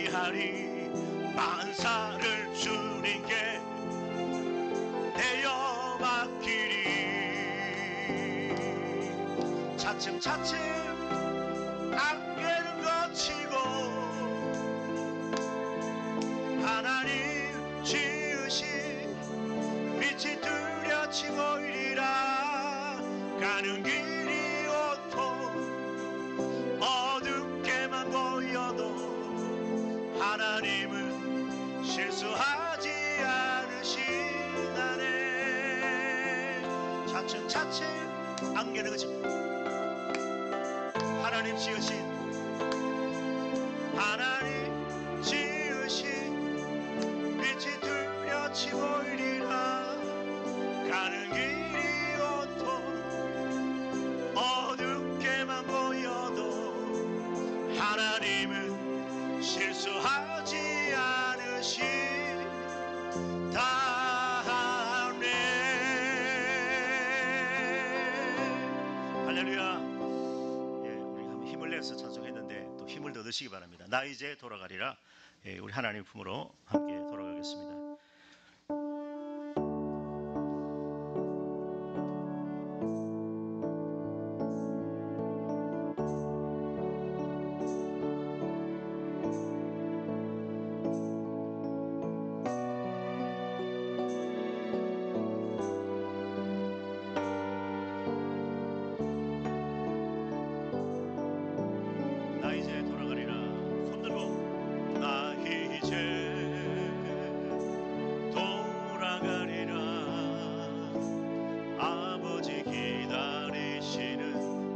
의지하리. 만사를 주님께 내어 맡기리. 차츰차츰 안개는 거치고 하나님 지으신 빛이 뚜렷치고 이리라. 가는 길이 온통 어둡게만 보여도 하나님은 실수하지 않으시나네. 차츰차츰 안개는 그치고 하나님 지으신 빛이 뚜렷치고 이리라. 가는 길이 온통 어둡게만 보여도 하나님은 실수하지 않으시다네. 할렐루야. 예, 우리가 힘을 내서 찬송했는데 또 힘을 더 드시기 바랍니다. 나 이제 돌아가리라. 예, 우리 하나님 품으로 함께 돌아가겠습니다. 나 이제 돌아가리라. 손들고 나 이제 돌아가리라. 아버지 기다리시는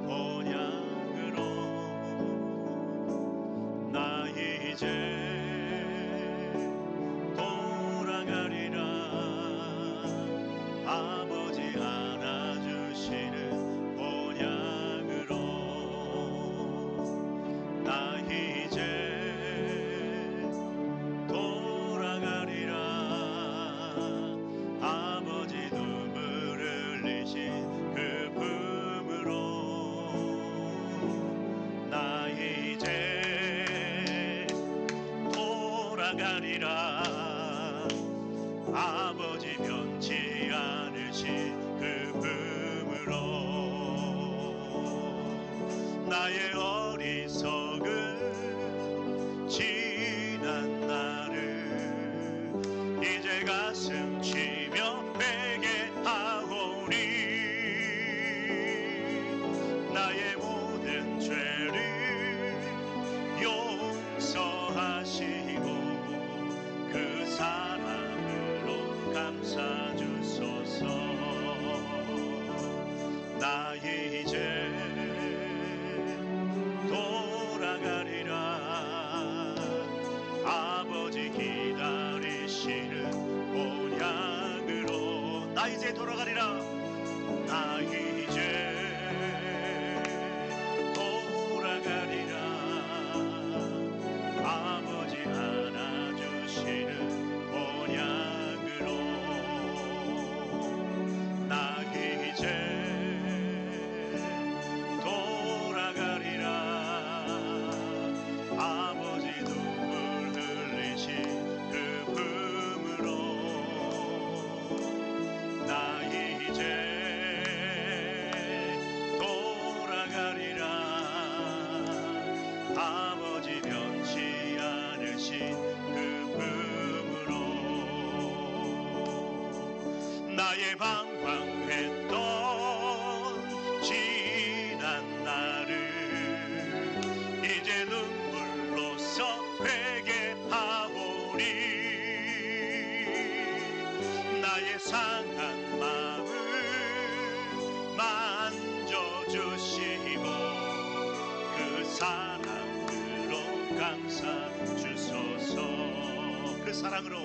본향으로. 나 이제 돌아가리라. 아버지 안아주시는 본향으로. 나 이제 돌아가리라. 아버지 눈물 흘리신 그 품으로. 나 이제 돌아가리라. 아버지 변치 않으신 그 품으로. 나의 어리석은 지난 날을 이제 가슴 치며 회개하오니. 나의 모든 죄를 용서하시고 그 사랑으로 감싸주소서. 나 이제 돌아가리라. 아버지 기다리시는 본향으로. 나 이제 돌아가리라. 나 이제 돌아가리라. 아버지 안아주시는 본향으로. 나 이제 돌아가리라. 아버지 눈물 흘리신 그 품으로. 나 이제 돌아가리라. 아버지 변치 않으신 그 품으로. 나의 방황했던 지난 날을 이제 눈물로써 회개하오니. 나의 상한 마음 만져주시고 그 사랑으로 감싸주소서. 그 사랑으로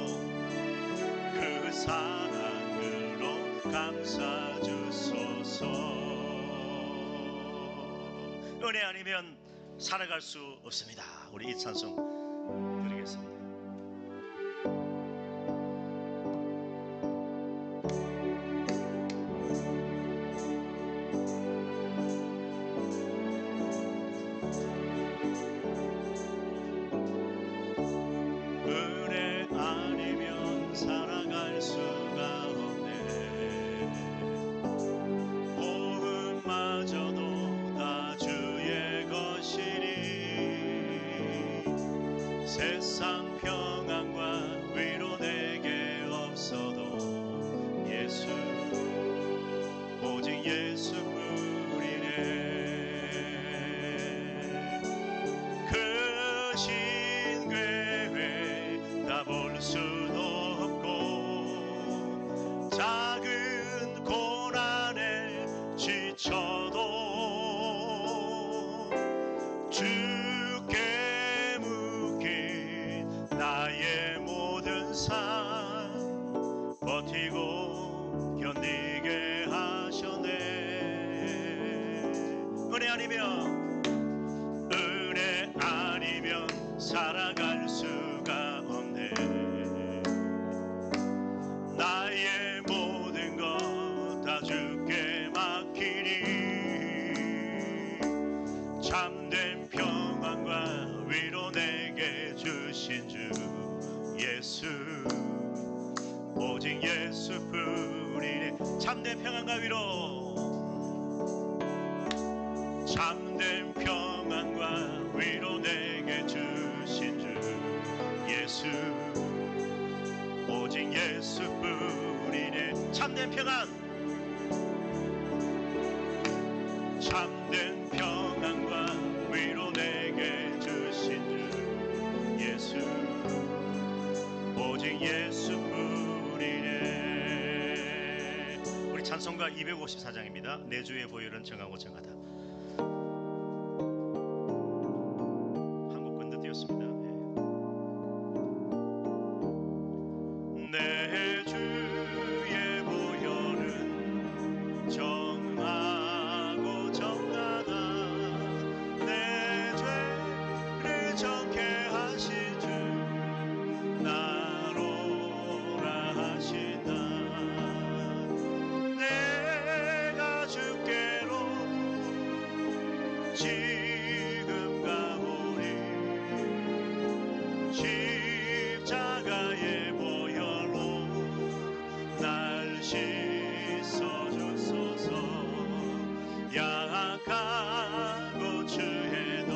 감싸주소서. 은혜 아니면 살아갈 수 없습니다. 우리 이 찬송 드리겠습니다. 수가 없네. 복음마저도 다 주의 것이니 세상 평안과 위로 내게 없어도 예수 오직 예수뿐이네. 그 신괴회 다 볼 수도 없고 작은 고난에 지쳐도 주께 묶인 나의 모든 삶 버티고 견디게 하셨네. 은혜 아니면 살아갈 수가 없네. 나의 모든 것 다 주께 맡기니 참된 평안과 위로 내게 주신 주 예수 오직 예수뿐이네. 참된 평안과 위로 참된 평안과 위로 내게 주신 주 예수 오직 예수뿐이네. 참된 평안 참된 평안과 위로 내게 주신 주 예수 오직 예수뿐이네. 우리 찬송가 254장입니다. 내 주의 보혈은 정하고 정하다. 한국 건더 띄웠습니다. 내 주의 보혈은 정하고 정하다. 내 죄를 정케 하신 주 나로라 하신다. 내가 주께로 지금 가오리. 십자가의 보혈로 날 씻어주소서. 약하고 취해도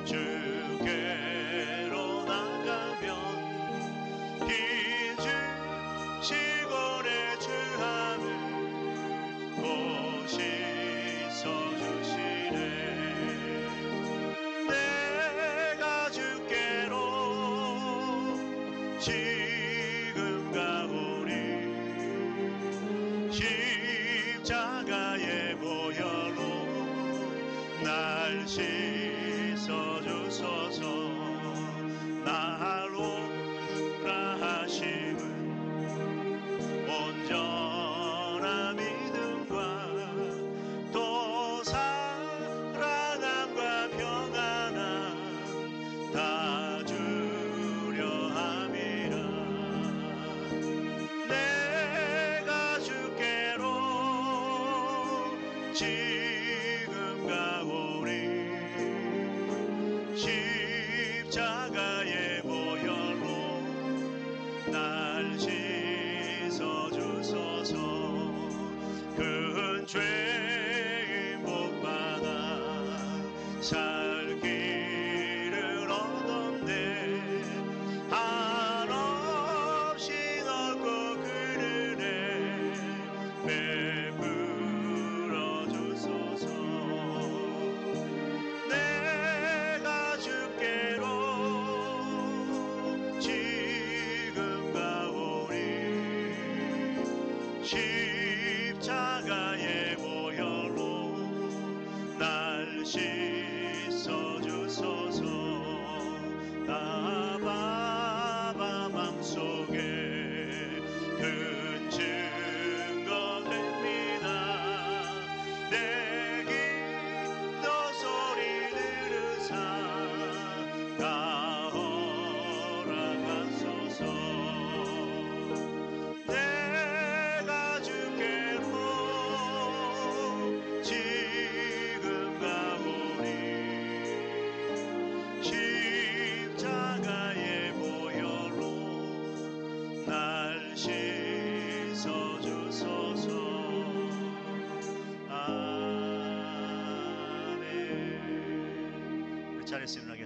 주께로 나가면 빈줄 시골의 주함을 곧 씻어주시네. 내가 주께로 지금 가오리. 십자가의 보혈로 날 씻어주소서. 나로라 하심은 온전한 믿음과 또 사랑함과 평안함 다 주려 함이라. 내가 주께로 지금 가오리. 십자가의 보혈로 날 씻어주소서. 큰 죄인 복받아 살 길을 얻었네. 한없이 넓고 큰 은혜 베풀어 주소서. 내가 주께로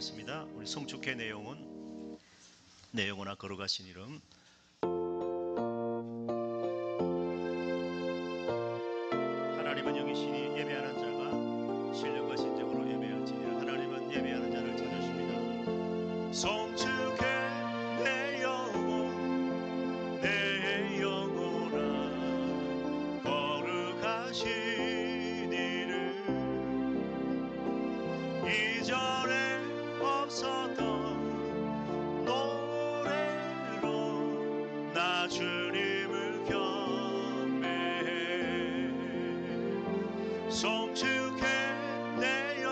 찬양하겠습니다. 우리 송축회 내 영혼아 걸어가신 이름. 하나님은 영이시니 예배하는 자가 신령과 진정으로 예배할지니라. 하나님은 예배하는 자를 찾으십니다. 송축회 내 영혼아 거룩하신 이름. 이전에 없었던 노래로 나 주님을 경배해. 송축해 내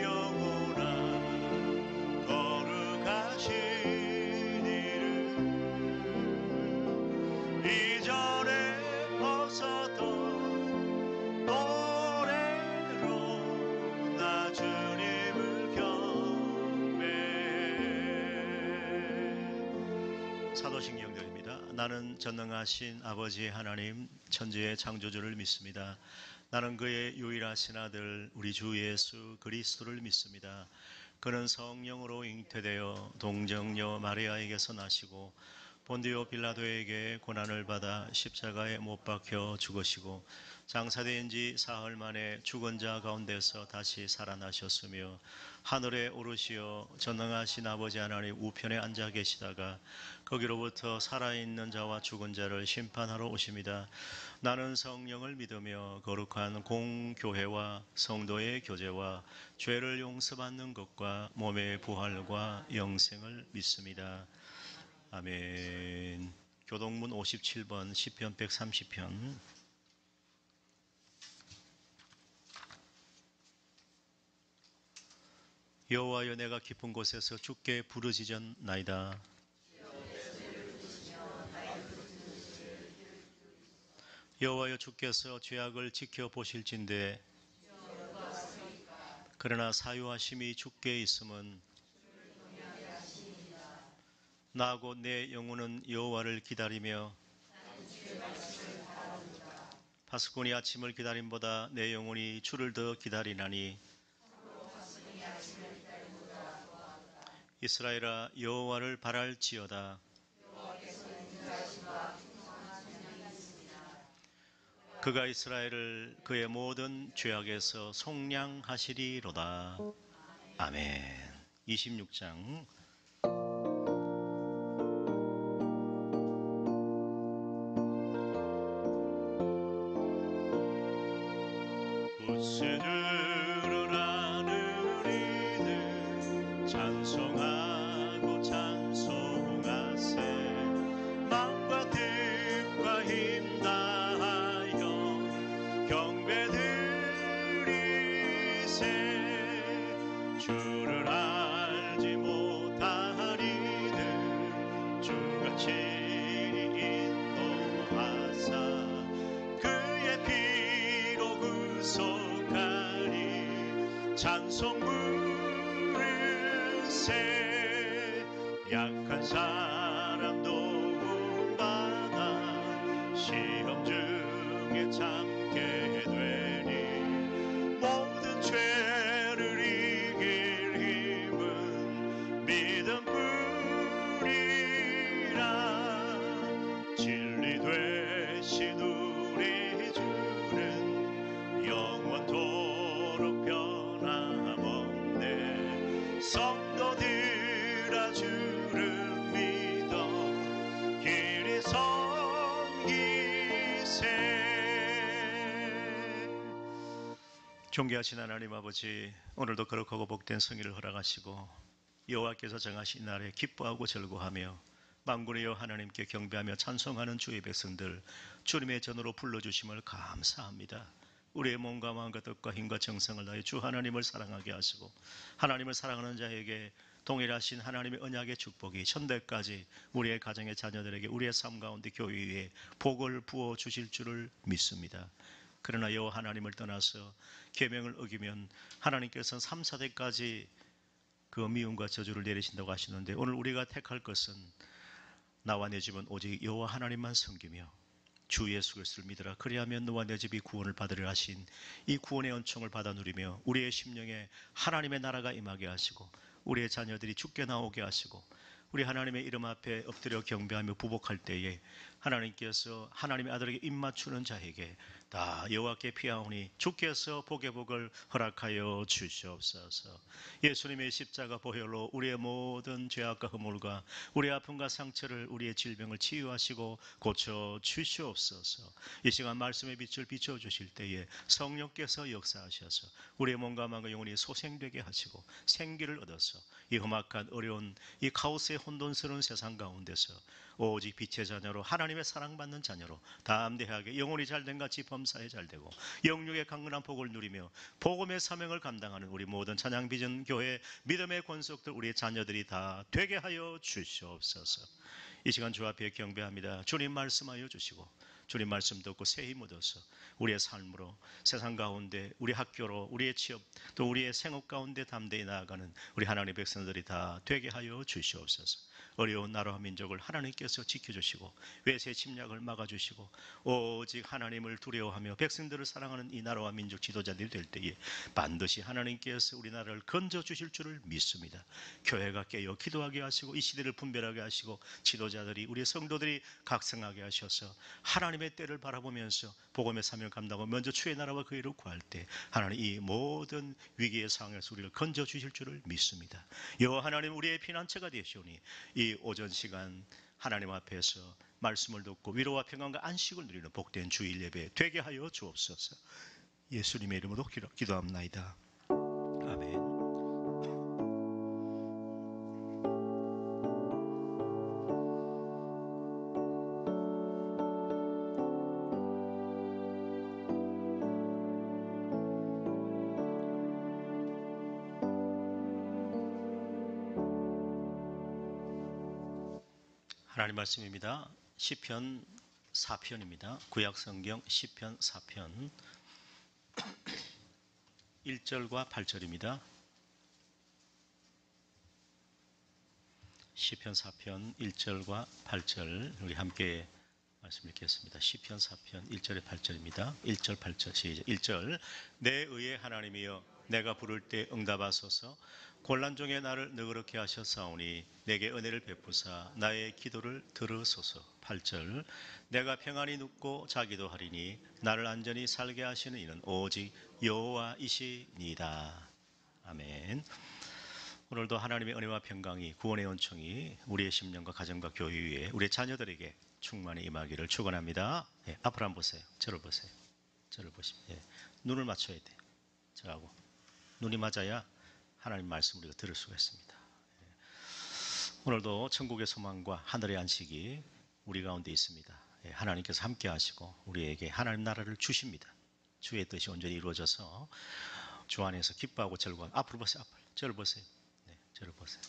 영혼아 거룩하신 이름. 이전에 없었던 노래로 나 주님을 경배해. 사도신경들입니다. 나는 전능하신 아버지 하나님 천지의 창조주를 믿습니다. 나는 그의 유일하신 아들 우리 주 예수 그리스도를 믿습니다. 그는 성령으로 잉태되어 동정녀 마리아에게서 나시고 본디오 빌라도에게 고난을 받아 십자가에 못 박혀 죽으시고 장사된 지 사흘 만에 죽은 자 가운데서 다시 살아나셨으며 하늘에 오르시어 전능하신 아버지 하나님 우편에 앉아 계시다가 거기로부터 살아있는 자와 죽은 자를 심판하러 오십니다. 나는 성령을 믿으며 거룩한 공교회와 성도의 교제와 죄를 용서받는 것과 몸의 부활과 영생을 믿습니다. 아멘. 교동문 57번 시편 130편. 여호와여 내가 깊은 곳에서 주께 부르짖었나이다. 여호와여 주께서 죄악을 지켜보실진대 그러나 사유하심이 주께 있음은 나 곧 내 영혼은 여호와를 기다리며 파수꾼이 아침을 기다림보다 내 영혼이 주를 더 기다리나니 이스라엘아 여호와를 바랄지어다. 그가 이스라엘을 그의 모든 죄악에서 속량하시리로다. 아멘. 26장. 찬송하고 찬송하세. 마음과 뜻과 힘 다하여 경배드리세. 주를 알지 못하리들 주가 친히 인도하사 그의 피로 구속하리. 찬송 약한 사람 도움받아 시험 중에 참게 되니 모든 죄를 이길 힘은 믿음뿐이라. 진리 되신 우리 주는 영원토록 변함없네. 성도들아 주를 믿어 길이 섬기세. 존귀하신 하나님 아버지, 오늘도 거룩하고 복된 성일을 허락하시고 여호와께서 정하신 날에 기뻐하고 즐거워하며 만군의 여호와 하나님께 경배하며 찬송하는 주의 백성들 주님의 전으로 불러주심을 감사합니다. 우리의 몸과 마음과 뜻과 힘과 정성을 다해 주 하나님을 사랑하게 하시고 하나님을 사랑하는 자에게 동일하신 하나님의 언약의 축복이 천대까지 우리의 가정의 자녀들에게 우리의 삶 가운데 교회 위에 복을 부어 주실 줄을 믿습니다. 그러나 여호와 하나님을 떠나서 계명을 어기면 하나님께서는 3, 4대까지 그 미움과 저주를 내리신다고 하시는데 오늘 우리가 택할 것은 나와 내 집은 오직 여호와 하나님만 섬기며 주 예수 그리스도를 믿으라. 그리하면 너와 내 집이 구원을 받으리라 하신 이 구원의 은총을 받아 누리며 우리의 심령에 하나님의 나라가 임하게 하시고 우리의 자녀들이 죽게 나오게 하시고 우리 하나님의 이름 앞에 엎드려 경배하며 부복할 때에 하나님께서 하나님의 아들에게 입맞추는 자에게 다 여호와께 피하오니 주께서 복의 복을 허락하여 주시옵소서. 예수님의 십자가 보혈로 우리의 모든 죄악과 허물과 우리의 아픔과 상처를 우리의 질병을 치유하시고 고쳐 주시옵소서. 이 시간 말씀의 빛을 비춰주실 때에 성령께서 역사하셔서 우리의 몸과 마음과 영혼이 소생되게 하시고 생기를 얻어서 이 험악한 어려운 이 카오스의 혼돈스러운 세상 가운데서 오직 빛의 자녀로 하나님의 사랑받는 자녀로 담대하게 영혼이 잘된 같이 범사에 잘되고 영육의 강건한 복을 누리며 복음의 사명을 감당하는 우리 모든 찬양비전 교회 믿음의 권속들 우리의 자녀들이 다 되게 하여 주시옵소서. 이 시간 주 앞에 경배합니다. 주님 말씀하여 주시고 주님 말씀 듣고 새 힘 얻어서 우리의 삶으로 세상 가운데 우리 학교로 우리의 취업 또 우리의 생업 가운데 담대히 나아가는 우리 하나님의 백성들이 다 되게 하여 주시옵소서. 어려운 나라와 민족을 하나님께서 지켜주시고 외세 침략을 막아주시고 오직 하나님을 두려워하며 백성들을 사랑하는 이 나라와 민족 지도자들이 될 때에 반드시 하나님께서 우리나라를 건져주실 줄을 믿습니다. 교회가 깨어 기도하게 하시고 이 시대를 분별하게 하시고 지도자들이 우리의 성도들이 각성하게 하셔서 하나님의 때를 바라보면서 복음의 사명을 감당하고 먼저 주의 나라와 그 일을 구할 때 하나님 이 모든 위기의 상황에서 우리를 건져주실 줄을 믿습니다. 여호와 하나님 우리의 피난처가 되시오니 이 오전 시간 하나님 앞에서 말씀을 듣고 위로와 평안과 안식을 누리는 복된 주일 예배 되게 하여 주옵소서. 예수님의 이름으로 기도합나이다. 아멘. 하나님 말씀입니다. 시편 4편입니다. 구약성경 시편 4편 1절과 8절입니다. 시편 4편 1절과 8절 우리 함께 말씀 읽겠습니다. 시편 4편 1절에 8절입니다. 1절 8절 시작. 1절 내 의의 하나님이여 내가 부를 때 응답하소서. 곤란 중에 나를 너그럽게 하셨사오니 내게 은혜를 베푸사 나의 기도를 들으소서. 8절 내가 평안히 눕고 자기도 하리니 나를 안전히 살게 하시는 이는 오직 여호와이시니이다. 아멘. 오늘도 하나님의 은혜와 평강이 구원의 은총이 우리의 심령과 가정과 교회 위에 우리의 자녀들에게 충만히 임하기를 축원합니다. 예, 앞으로 한번 보세요. 저를 보세요. 저를 보시면 예, 눈을 맞춰야 돼요. 저하고 눈이 맞아야 하나님 말씀 우리가 들을 수가 있습니다. 예. 오늘도 천국의 소망과 하늘의 안식이 우리 가운데 있습니다. 예, 하나님께서 함께 하시고 우리에게 하나님 나라를 주십니다. 주의 뜻이 온전히 이루어져서 주 안에서 기뻐하고 즐거워하고 앞으로 보세요. 앞을 저를 보세요. 네, 저를 보세요.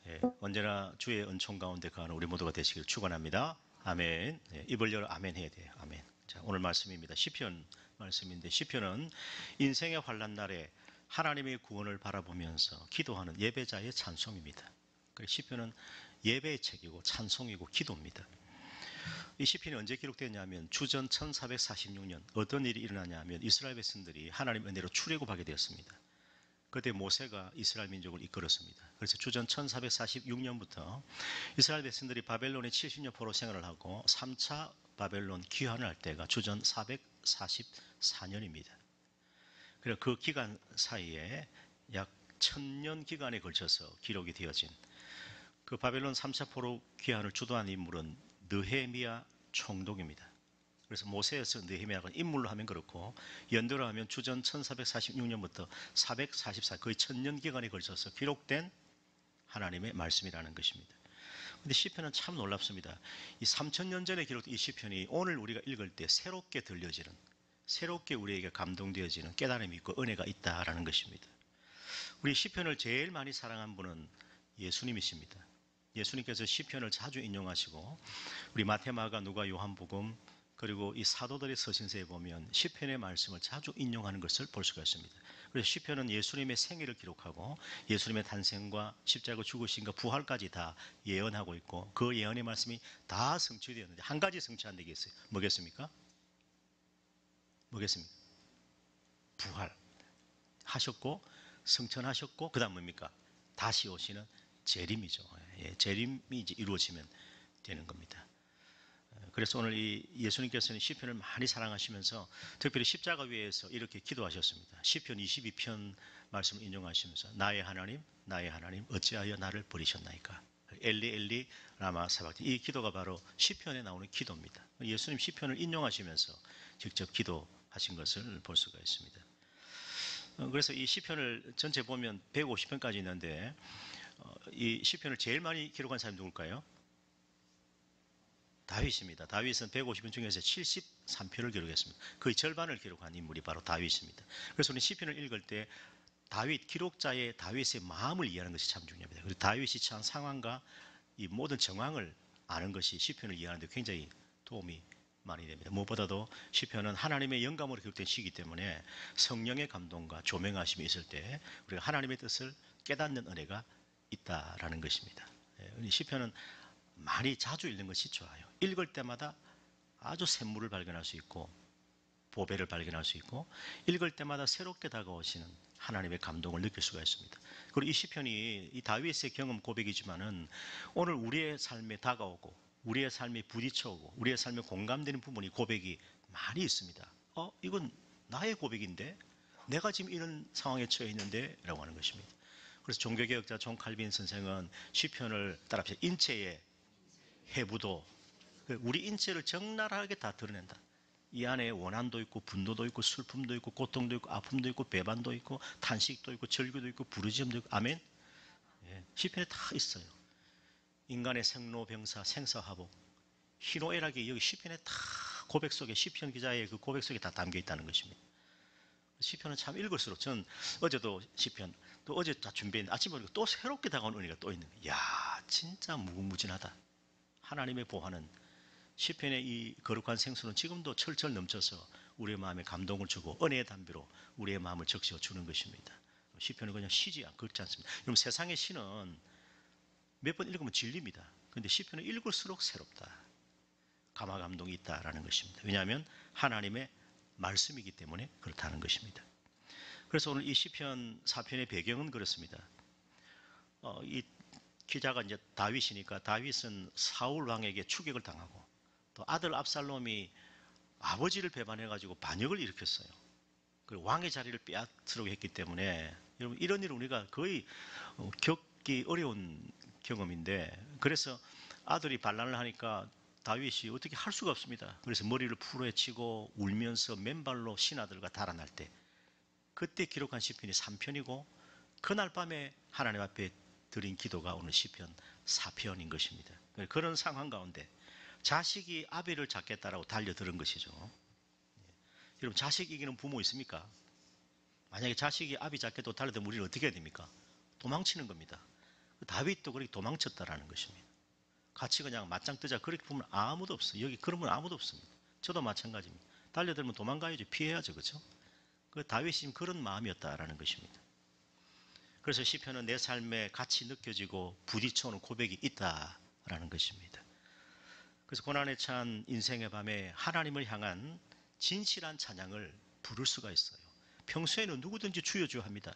예, 언제나 주의 은총 가운데 가는 우리 모두가 되시길 축원합니다. 아멘. 예, 입을 열어 아멘 해야 돼요. 아멘. 자, 오늘 말씀입니다. 시편 말씀인데 시편은 인생의 환난 날에 하나님의 구원을 바라보면서 기도하는 예배자의 찬송입니다. 시편은 예배의 책이고 찬송이고 기도입니다. 이 시편이 언제 기록되었냐면 주전 1446년 어떤 일이 일어나냐면 이스라엘 백성들이 하나님 은혜로 출애굽하게 되었습니다. 그때 모세가 이스라엘 민족을 이끌었습니다. 그래서 주전 1446년부터 이스라엘 백성들이 바벨론에 70년 포로 생활을 하고 3차 바벨론 귀환을 할 때가 주전 444년입니다. 그리고 그 기간 사이에 약 1000년 기간에 걸쳐서 기록이 되어진 그 바벨론 3차 포로 귀환을 주도한 인물은 느헤미야 총독입니다. 그래서 모세에서 느헤미야가 인물로 하면 그렇고 연도로 하면 주전 1446년부터 444 거의 1000년 기간에 걸쳐서 기록된 하나님의 말씀이라는 것입니다. 근데 시편은 참 놀랍습니다. 이 3000년 전에 기록된 이 시편이 오늘 우리가 읽을 때 새롭게 들려지는 새롭게 우리에게 감동되어지는 깨달음이 있고 은혜가 있다라는 것입니다. 우리 시편을 제일 많이 사랑한 분은 예수님이십니다. 예수님께서 시편을 자주 인용하시고 우리 마태, 마가, 누가, 요한복음 그리고 이 사도들의 서신서에 보면 시편의 말씀을 자주 인용하는 것을 볼 수가 있습니다. 그래서 시편은 예수님의 생애를 기록하고 예수님의 탄생과 십자가 죽으심과 부활까지 다 예언하고 있고 그 예언의 말씀이 다 성취되었는데 한 가지 성취한 게 있어요. 뭐겠습니까? 뭐겠습니까? 부활 하셨고 성천하셨고 그 다음 뭡니까? 다시 오시는 재림이죠. 예, 재림이 이제 이루어지면 되는 겁니다. 그래서 오늘 이 예수님께서는 시편을 많이 사랑하시면서 특별히 십자가 위에서 이렇게 기도하셨습니다. 시편 22편 말씀을 인용하시면서 나의 하나님 어찌하여 나를 버리셨나이까. 엘리 엘리 라마 사박티. 이 기도가 바로 시편에 나오는 기도입니다. 예수님 시편을 인용하시면서 직접 기도하신 것을 볼 수가 있습니다. 그래서 이 시편을 전체 보면 150편까지 있는데 이 시편을 제일 많이 기록한 사람이 누굴까요? 다윗입니다. 다윗은 150편 중에서 73편을 기록했습니다. 거의 절반을 기록한 인물이 바로 다윗입니다. 그래서 우리 시편을 읽을 때 다윗, 기록자의 다윗의 마음을 이해하는 것이 참 중요합니다. 그리고 다윗이 처한 상황과 이 모든 정황을 아는 것이 시편을 이해하는 데 굉장히 도움이 많이 됩니다. 무엇보다도 시편은 하나님의 영감으로 기록된 시이기 때문에 성령의 감동과 조명하심이 있을 때 우리가 하나님의 뜻을 깨닫는 은혜가 있다라는 것입니다. 시편은 많이 자주 읽는 것이 좋아요. 읽을 때마다 아주 샘물을 발견할 수 있고 보배를 발견할 수 있고 읽을 때마다 새롭게 다가오시는 하나님의 감동을 느낄 수가 있습니다. 그리고 이 시편이 이 다윗의 경험 고백이지만은 오늘 우리의 삶에 다가오고 우리의 삶에 부딪혀오고 우리의 삶에 공감되는 부분이 고백이 많이 있습니다. 이건 나의 고백인데 내가 지금 이런 상황에 처해 있는데 라고 하는 것입니다. 그래서 종교개혁자 존 칼빈 선생은 시편을 따라서 인체의 해부도 우리 인체를 적나라하게 다 드러낸다. 이 안에 원한도 있고 분노도 있고 슬픔도 있고 고통도 있고 아픔도 있고 배반도 있고 탄식도 있고 절규도 있고 부르짖음도 있고 아멘. 예, 시편에 다 있어요. 인간의 생로병사 생사화복 희노애락이 여기 시편에 다 고백 속에 시편 기자의 그 고백 속에 다 담겨 있다는 것입니다. 시편은 참 읽을수록 저는 어제도 시편 또 어제 다 준비했는데 아침에 보니까 또 새롭게 다가오는 은혜가 또 있는 거예요. 야 진짜 무궁무진하다. 하나님의 보화는 시편의 이 거룩한 생수는 지금도 철철 넘쳐서 우리의 마음에 감동을 주고 은혜의 담비로 우리의 마음을 적셔 주는 것입니다. 시편은 그냥 쉬지 긁지 않습니다. 여러분 세상의 시는 몇 번 읽으면 질립니다. 그런데 시편은 읽을수록 새롭다. 감화 감동이 있다라는 것입니다. 왜냐하면 하나님의 말씀이기 때문에 그렇다는 것입니다. 그래서 오늘 이 시편 4편의 배경은 그렇습니다. 이 기자가 이제 다윗이니까 다윗은 사울 왕에게 추격을 당하고 또 아들 압살롬이 아버지를 배반해가지고 반역을 일으켰어요. 그리고 왕의 자리를 빼앗으려고 했기 때문에 여러분 이런 일을 우리가 거의 겪기 어려운 경험인데 그래서 아들이 반란을 하니까 다윗이 어떻게 할 수가 없습니다. 그래서 머리를 풀어헤치고 울면서 맨발로 신하들과 달아날 때 그때 기록한 시편이 3편이고 그날 밤에 하나님 앞에 드린 기도가 오늘 시편 4편인 것입니다. 그런 상황 가운데 자식이 아비를 잡겠다라고 달려들은 것이죠. 여러분 자식 이기는 부모 있습니까? 만약에 자식이 아비 잡겠다고 달려들면 우리는 어떻게 해야 됩니까? 도망치는 겁니다. 다윗도 그렇게 도망쳤다라는 것입니다. 같이 그냥 맞짱 뜨자 그렇게 보면 아무도 없어요. 여기 그런 분 아무도 없습니다. 저도 마찬가지입니다. 달려들면 도망가야죠. 피해야죠. 그렇죠? 그 다윗이 그런 마음이었다라는 것입니다. 그래서 시편은 내 삶에 같이 느껴지고 부딪혀오는 고백이 있다라는 것입니다. 그래서 고난에 찬 인생의 밤에 하나님을 향한 진실한 찬양을 부를 수가 있어요. 평소에는 누구든지 주여 주여 합니다.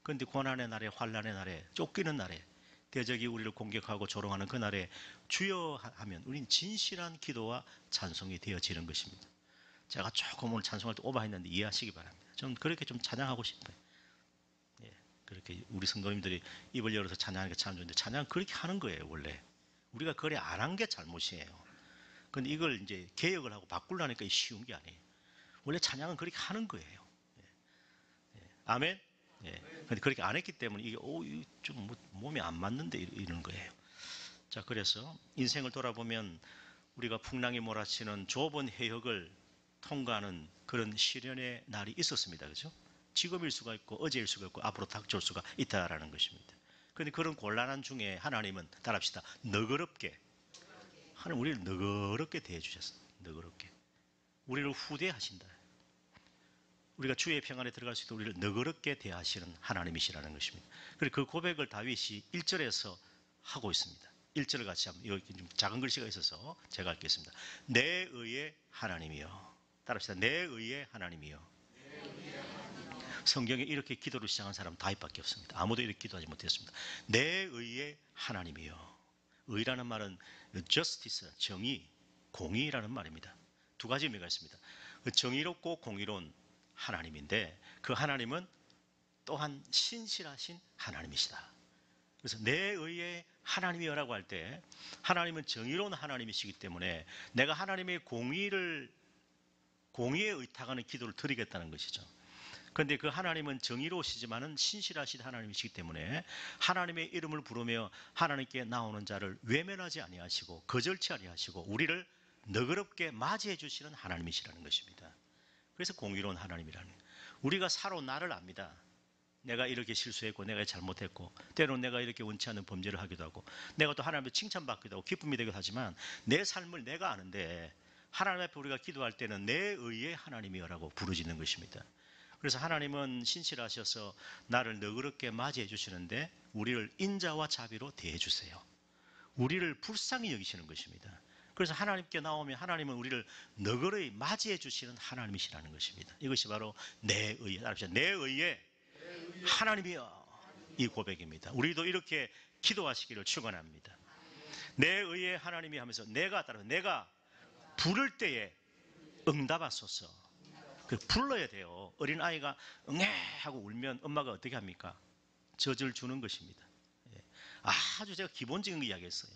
그런데 고난의 날에 환난의 날에 쫓기는 날에 대적이 우리를 공격하고 조롱하는 그 날에 주여 하면 우리는 진실한 기도와 찬송이 되어지는 것입니다. 제가 조금 오늘 찬송할 때 오버했는데 이해하시기 바랍니다. 좀 그렇게 좀 찬양하고 싶어요. 예, 그렇게 우리 성도님들이 입을 열어서 찬양하는 게 참 좋은데 찬양 그렇게 하는 거예요 원래. 우리가 그래 안 한 게 잘못이에요. 근데 이걸 이제 개혁을 하고 바꾸려니까 쉬운 게 아니에요. 원래 찬양은 그렇게 하는 거예요. 아멘? 예. 근데 그렇게 안 했기 때문에 이게, 좀 몸에 안 맞는데 이러는 거예요. 자, 그래서 인생을 돌아보면 우리가 풍랑이 몰아치는 좁은 해역을 통과하는 그런 시련의 날이 있었습니다. 그죠? 지금일 수가 있고, 어제일 수가 있고, 앞으로 닥쳐올 수가 있다라는 것입니다. 그런데 그런 곤란한 중에 하나님은, 따라합시다. 너그럽게. 하나님 우리를 너그럽게 대해주셨어요. 너그럽게. 우리를 후대하신다. 우리가 주의 평안에 들어갈 수 있도록 우리를 너그럽게 대하시는 하나님이시라는 것입니다. 그리고 그 고백을 다윗이 1절에서 하고 있습니다. 1절을 같이 한번, 여기 좀 작은 글씨가 있어서 제가 읽겠습니다. 내 의의 하나님이여. 따라합시다. 내 의의 하나님이여. 성경에 이렇게 기도를 시작한 사람은 다윗밖에 없습니다. 아무도 이렇게 기도하지 못했습니다. 내 의의 하나님이여. 의라는 말은 justice, 정의, 공의라는 말입니다. 두 가지 의미가 있습니다. 정의롭고 공의로운 하나님인데 그 하나님은 또한 신실하신 하나님이시다. 그래서 내 의의 하나님이여라고 할 때 하나님은 정의로운 하나님이시기 때문에 내가 하나님의 공의에 의탁하는 기도를 드리겠다는 것이죠. 그런데 그 하나님은 정의로우시지만은 신실하신 하나님이시기 때문에 하나님의 이름을 부르며 하나님께 나오는 자를 외면하지 아니하시고 거절치 아니하시고 우리를 너그럽게 맞이해 주시는 하나님이시라는 것입니다. 그래서 공의로운 하나님이라는 거예요. 우리가 살아온 나를 압니다. 내가 이렇게 실수했고 내가 잘못했고 때로는 내가 이렇게 원치 않는 범죄를 하기도 하고 내가 또 하나님의 칭찬받기도 하고 기쁨이 되기도 하지만 내 삶을 내가 아는데 하나님 앞에 우리가 기도할 때는 내 의의 하나님이여라고 부르짖는 것입니다. 그래서 하나님은 신실하셔서 나를 너그럽게 맞이해 주시는데 우리를 인자와 자비로 대해 주세요. 우리를 불쌍히 여기시는 것입니다. 그래서 하나님께 나오면 하나님은 우리를 너그러이 맞이해 주시는 하나님이시라는 것입니다. 이것이 바로 내 의의, 내 의의 하나님이여, 이 고백입니다. 우리도 이렇게 기도하시기를 축원합니다. 내 의의 하나님이 하면서 내가 부를 때에 응답하소서. 불러야 돼요. 어린아이가 응애 하고 울면 엄마가 어떻게 합니까? 젖을 주는 것입니다. 아주 제가 기본적인 거 이야기했어요.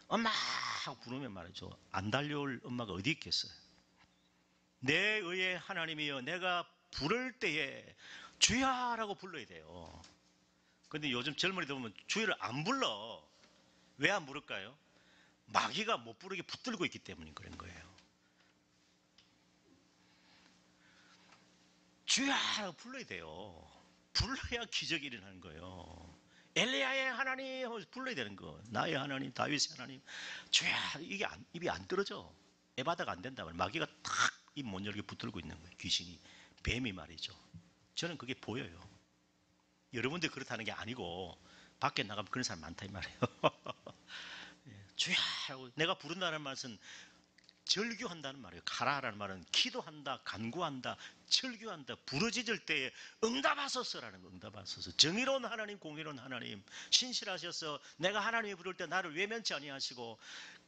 엄마 하고 부르면 말이죠. 안 달려올 엄마가 어디 있겠어요. 내 의의 하나님이여, 내가 부를 때에 주야라고 불러야 돼요. 그런데 요즘 젊은이들 보면 주야를 안 불러. 왜 안 부를까요? 마귀가 못 부르게 붙들고 있기 때문인 그런 거예요. 주야라고 불러야 돼요. 불러야 기적이 일어나는 거예요. 엘리야의 하나님 하면서 불러야 되는 거. 나의 하나님, 다윗의 하나님. 주야, 이게 입이 안 떨어져. 에바다가 안 된다. 마귀가 탁 입 못 열게 붙들고 있는 거예요. 귀신이, 뱀이 말이죠. 저는 그게 보여요. 여러분들 그렇다는 게 아니고 밖에 나가면 그런 사람 많다 이 말이에요. 주야, 내가 부른다는 말은 절규한다는 말이에요. 가라라는 말은 기도한다, 간구한다, 절규한다, 부르짖을 때에 응답하소서라는 거. 응답하소서. 정의로운 하나님, 공의로운 하나님, 신실하셔서 내가 하나님이 부를 때 나를 외면치 아니하시고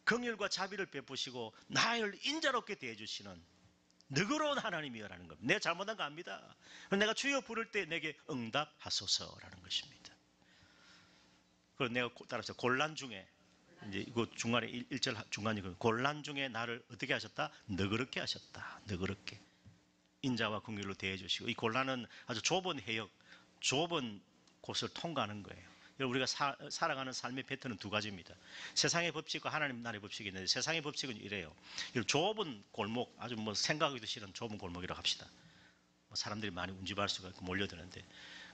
긍휼과 자비를 베푸시고 나를 인자롭게 대해주시는 너그러운 하나님이여라는 겁니다. 내가 잘못한 거 압니다. 내가 주여 부를 때 내게 응답하소서라는 것입니다. 그리고 내가 따라서 곤란 중에 이제 이거 중간에 1절 중간이 곤란 중에 나를 어떻게 하셨다? 너그럽게 하셨다. 너그럽게. 인자와 긍휼로 대해 주시고 이 곤란은 아주 좁은 해역, 좁은 곳을 통과하는 거예요. 우리가 살아가는 삶의 패턴은 두 가지입니다. 세상의 법칙과 하나님 나라의 법칙이 있는데 세상의 법칙은 이래요. 좁은 골목, 아주 뭐 생각하기도 싫은 좁은 골목이라고 합시다. 사람들이 많이 운집할 수가 있고 몰려드는데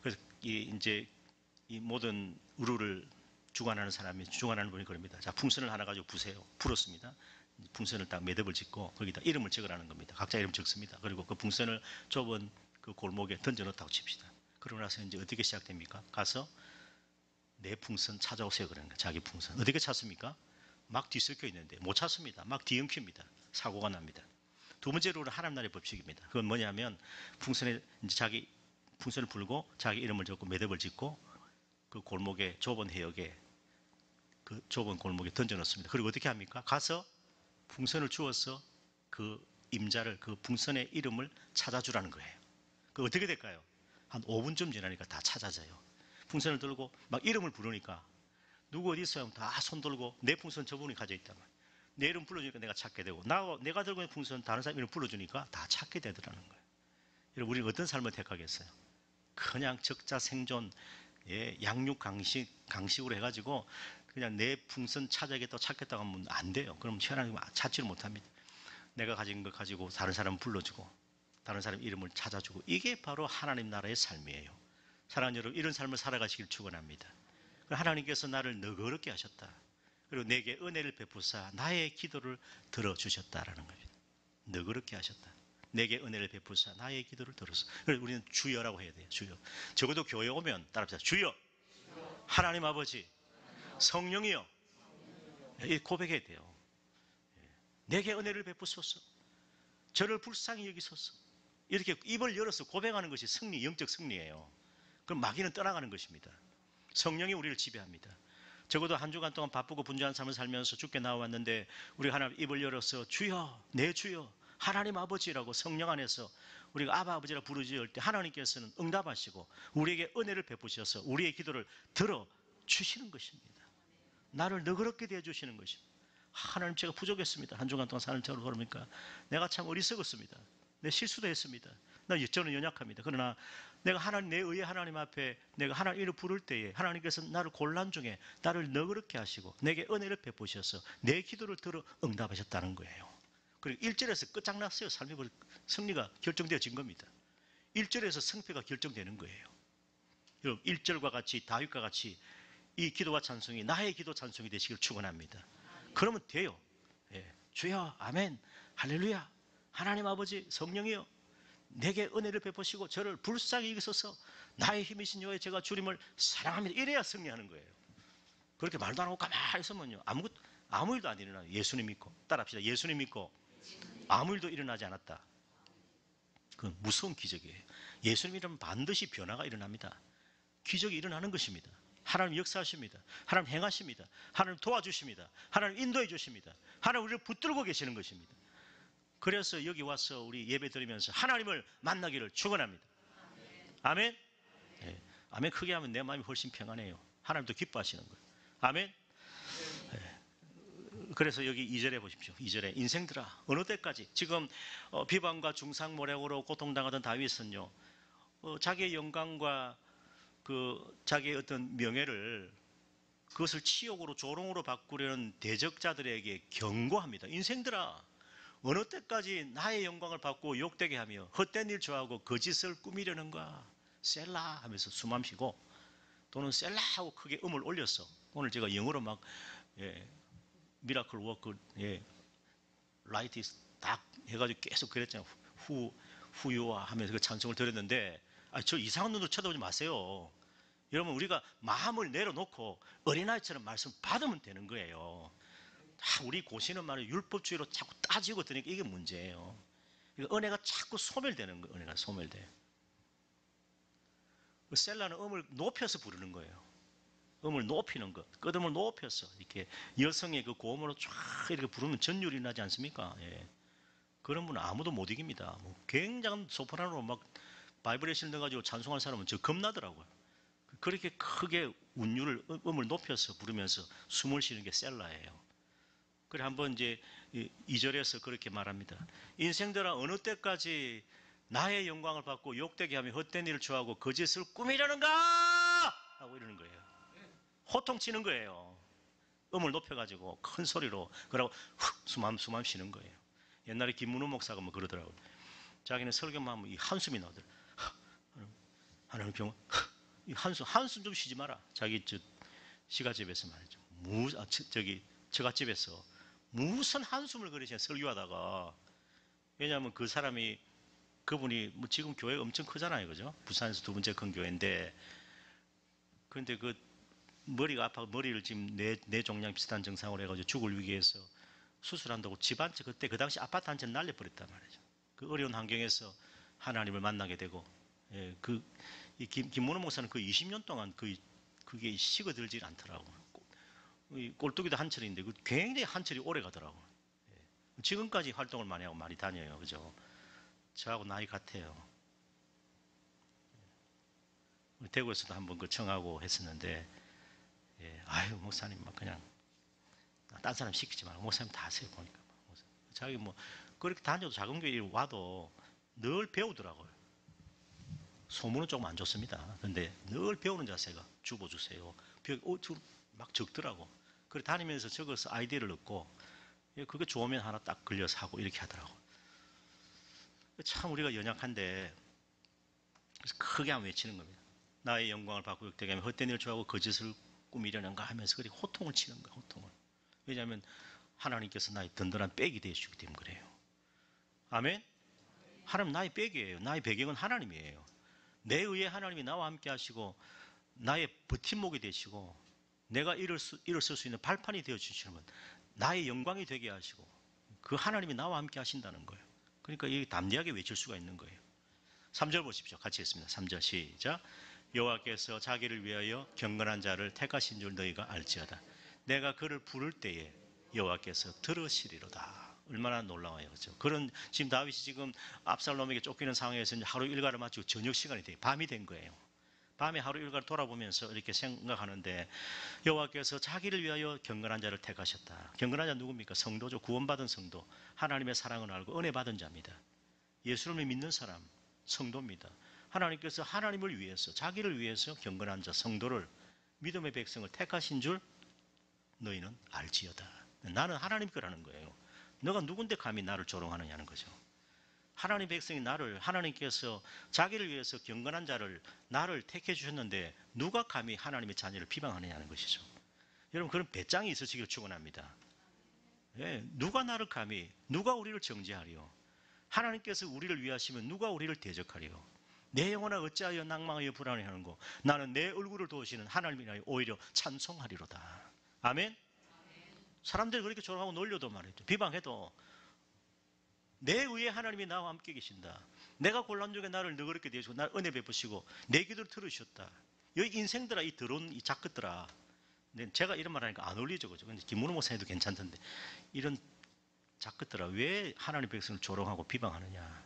그래서 이제 이 모든 의료를 주관하는 분이 그럽니다. 자, 풍선을 하나 가지고 부세요. 풀었습니다. 풍선을 딱 매듭을 짓고 거기다 이름을 적으라는 겁니다. 각자 이름 적습니다. 그리고 그 풍선을 좁은 그 골목에 던져 넣었다고 칩시다. 그러고 나서 이제 어떻게 시작됩니까? 가서 내 풍선 찾아오세요. 그러는 거예요. 자기 풍선. 어떻게 찾습니까? 막 뒤섞여 있는데 못 찾습니다. 막 뒤엉킵니다. 사고가 납니다. 두 번째로는 하나님 나라의 법칙입니다. 그건 뭐냐면 풍선에 이제 자기 풍선을 불고 자기 이름을 적고 매듭을 짓고 그 골목에 좁은 해역에 그 좁은 골목에 던져 넣습니다. 그리고 어떻게 합니까? 가서 풍선을 주어서 그 임자를 그 풍선의 이름을 찾아주라는 거예요. 그 어떻게 될까요? 한 5분쯤 지나니까 다 찾아져요. 풍선을 들고 막 이름을 부르니까 누구 어디 있어요? 다 손 들고 내 풍선 저분이 가져 있단 말이에요. 내 이름 불러주니까 내가 찾게 되고 내가 들고 있는 풍선 다른 사람 이름 불러주니까 다 찾게 되더라는 거예요. 여러분 우리는 어떤 삶을 택하겠어요? 그냥 적자 생존, 양육 강식으로 해가지고 그냥 내 풍선 찾겠다고 하면 안 돼요. 그럼 하나님 찾지를 못합니다. 내가 가진 거 가지고 다른 사람 불러주고 다른 사람 이름을 찾아주고 이게 바로 하나님 나라의 삶이에요. 사랑하는 여러분, 이런 삶을 살아가시길 축원합니다. 하나님께서 나를 너그럽게 하셨다. 그리고 내게 은혜를 베푸사 나의 기도를 들어주셨다라는 겁니다. 너그럽게 하셨다. 내게 은혜를 베푸사 나의 기도를 들었어. 그래서 우리는 주여라고 해야 돼요. 주여. 적어도 교회 오면 따라합시다. 주여, 하나님 아버지, 성령이여, 이 고백해야 돼요. 내게 은혜를 베푸소서. 저를 불쌍히 여기소서. 이렇게 입을 열어서 고백하는 것이 승리, 영적 승리예요. 그럼 마귀는 떠나가는 것입니다. 성령이 우리를 지배합니다. 적어도 한 주간 동안 바쁘고 분주한 삶을 살면서 주께 나와왔는데 우리가 하나님 입을 열어서 주여, 내 주여, 하나님 아버지라고 성령 안에서 우리가 아바 아버지라 부르짖을 때 하나님께서는 응답하시고 우리에게 은혜를 베푸셔서 우리의 기도를 들어주시는 것입니다. 나를 너그럽게 대해주시는 것입니다. 하나님, 제가 부족했습니다. 한 주간 동안 사는 저를 걸으니까 내가 참 어리석었습니다. 내 실수도 했습니다. 저는 연약합니다. 그러나 내가 하나님, 내 의의 하나님 앞에 내가 하나님 이름을 부를 때에 하나님께서 나를 곤란 중에 나를 너그럽게 하시고 내게 은혜를 베푸셔서 내 기도를 들어 응답하셨다는 거예요. 그리고 1절에서 끝장났어요. 삶의 승리가 결정되어진 겁니다. 1절에서 승패가 결정되는 거예요. 여러분, 1절과 같이 다윗과 같이 이 기도와 찬송이 나의 기도 찬송이 되시길 축원합니다. 그러면 돼요. 예. 주여, 아멘, 할렐루야, 하나님 아버지, 성령이여, 내게 은혜를 베푸시고 저를 불쌍히 여기소서. 나의 힘이신 여호와 제가 주님을 사랑합니다. 이래야 승리하는 거예요. 그렇게 말도 안 하고 가만히 있으면요, 아무 일도 안 일어나요. 예수님 믿고 따라합시다. 예수님 믿고 아무 일도 일어나지 않았다. 그건 무서운 기적이에요. 예수님 이러면 반드시 변화가 일어납니다. 기적이 일어나는 것입니다. 하나님 역사하십니다. 하나님 행하십니다. 하나님 도와주십니다. 하나님 인도해 주십니다. 하나님 우리를 붙들고 계시는 것입니다. 그래서 여기 와서 우리 예배 드리면서 하나님을 만나기를 축원합니다. 아멘. 네. 아멘 크게 하면 내 마음이 훨씬 평안해요. 하나님도 기뻐하시는 거예요. 아멘. 네. 그래서 여기 2절에 보십시오. 2절에 인생들아 어느 때까지 지금 비방과 중상모략으로 고통당하던 다윗은요, 자기의 영광과 자기의 어떤 명예를 그것을 치욕으로 조롱으로 바꾸려는 대적자들에게 경고합니다. 인생들아 어느 때까지 나의 영광을 받고 욕되게 하며 헛된 일 좋아하고 거짓을 꾸미려는가. 셀라 하면서 숨 쉬고 또는 셀라 하고 크게 음을 올렸어. 오늘 제가 영어로 막 미라클 워크 라이트 딱 해가지고 계속 그랬잖아요. 후유와 하면서 그 찬송을 드렸는데 저 이상한 눈으로 쳐다보지 마세요. 여러분, 우리가 마음을 내려놓고 어린아이처럼 말씀 받으면 되는 거예요. 우리 고시는 말을 율법주의로 자꾸 따지고 드니까 이게 문제예요. 은혜가 자꾸 소멸되는 거예요. 은혜가 소멸돼요. 셀라는 음을 높여서 부르는 거예요. 음을 높이는 것, 끄듬을 높여서 이렇게 여성의 그 고음으로 쫙 이렇게 부르면 전율이 나지 않습니까? 예. 그런 분은 아무도 못 이깁니다. 굉장한 소프라노로 막 바이브레이션 넣어가지고 찬송하는 사람은 저 겁나더라고요. 그렇게 크게 운율을 음을 높여서 부르면서 숨을 쉬는 게 셀라예요. 그래 한번 이제 2절에서 그렇게 말합니다. 인생들아 어느 때까지 나의 영광을 받고 욕되게 하며 헛된 일을 좋아하고 거짓을 꾸미려는가 하고 이러는 거예요. 호통치는 거예요. 음을 높여가지고 큰 소리로 그러고 숨 쉬는 거예요. 옛날에 김문호 목사가 뭐 그러더라고요. 자기는 설교만 하면 이 한숨이 나오더라고요. 하나님 병 이 한숨 좀 쉬지 마라. 자기 시가집에서 말이죠. 처갓집에서 무슨 한숨을 그러시냐 설교하다가. 왜냐하면 그분이 뭐 지금 교회가 엄청 크잖아요, 그죠? 부산에서 두 번째 큰 교회인데, 그런데 머리가 아파 머리를 지금 뇌종양 비슷한 증상으로 해가지고 죽을 위기에서 수술한다고 집 한 채 그때 그 당시 아파트 한 채 날려버렸단 말이죠. 그 어려운 환경에서 하나님을 만나게 되고, 김문호 목사는 20년 동안 그게 식어들질 않더라고요. 꼴뚜기도 한철인데 굉장히 한철이 오래 가더라고요. 지금까지 활동을 많이 하고 많이 다녀요. 그죠? 저하고 나이 같아요. 대구에서도 한번 청하고 했었는데, 아유, 목사님, 막 그냥, 딴 사람 시키지 말고, 목사님 다 하세요, 보니까. 자기 그렇게 다녀도 작은 교회 와도 늘 배우더라고요. 소문은 조금 안 좋습니다. 근데 늘 배우는 자세가 주보주세요. 막 적더라고. 그래 다니면서 적어서 아이디어를 얻고, 그게 좋으면 하나 딱 걸려서 하고 이렇게 하더라고. 참 우리가 연약한데, 그래서 크게 한번 외치는 겁니다. 나의 영광을 받고 욕되게 하면 헛된 일을 좋아하고 거짓을 꾸미려는가 하면서 그렇게 호통을 치는 거예요. 호통을. 왜냐하면 하나님께서 나의 든든한 백이 되어주기 때문에 그래요. 아멘? 하나님 나의 백이에요. 나의 배경은 하나님이에요. 내 의에 하나님이 나와 함께 하시고 나의 버팀목이 되시고 내가 일어설 수 있는 발판이 되어주시는 분, 나의 영광이 되게 하시고 그 하나님이 나와 함께 하신다는 거예요. 그러니까 이게 담대하게 외칠 수가 있는 거예요. 3절 보십시오. 같이 읽습니다. 3절 시작. 여호와께서 자기를 위하여 경건한 자를 택하신 줄 너희가 알지어다. 내가 그를 부를 때에 여호와께서 들으시리로다. 얼마나 놀라워요. 그렇죠? 그런 지금 다윗이 지금 압살롬에게 쫓기는 상황에서 하루 일과를 마치고 저녁 시간이 돼요. 밤이 된 거예요. 밤에 하루 일과를 돌아보면서 이렇게 생각하는데 여호와께서 자기를 위하여 경건한 자를 택하셨다. 경건한 자 누굽니까? 성도죠. 구원받은 성도. 하나님의 사랑을 알고 은혜 받은 자입니다. 예수님을 믿는 사람, 성도입니다. 하나님께서 하나님을 위해서, 자기를 위해서 경건한 자, 성도를, 믿음의 백성을 택하신 줄 너희는 알지어다. 나는 하나님 거라는 거예요. 너가 누군데 감히 나를 조롱하느냐는 거죠. 하나님 백성이 나를, 하나님께서 자기를 위해서 경건한 자를, 나를 택해 주셨는데 누가 감히 하나님의 자녀를 비방하느냐는 것이죠. 여러분, 그런 배짱이 있으시길 축원합니다. 예, 누가 나를 감히, 누가 우리를 정죄하리요? 하나님께서 우리를 위하시면 누가 우리를 대적하리요? 내 영혼아 어찌하여 낭망하여 불안해하는고 나는 내 얼굴을 도우시는 하나님이나 오히려 찬송하리로다. 아멘. 사람들이 그렇게 조롱하고 놀려도 말이죠. 비방해도 내 의에 하나님이 나와 함께 계신다. 내가 곤란 중에 나를 너그럽게 대하시고 나를 은혜 베푸시고 내 기도를 들으셨다. 여기 인생들아, 이 더러운 이 작것들아. 제가 이런 말 하니까 안 어울리죠, 그죠? 근데 김문호 목사님도 괜찮던데 이런 작것들아, 왜 하나님 백성을 조롱하고 비방하느냐?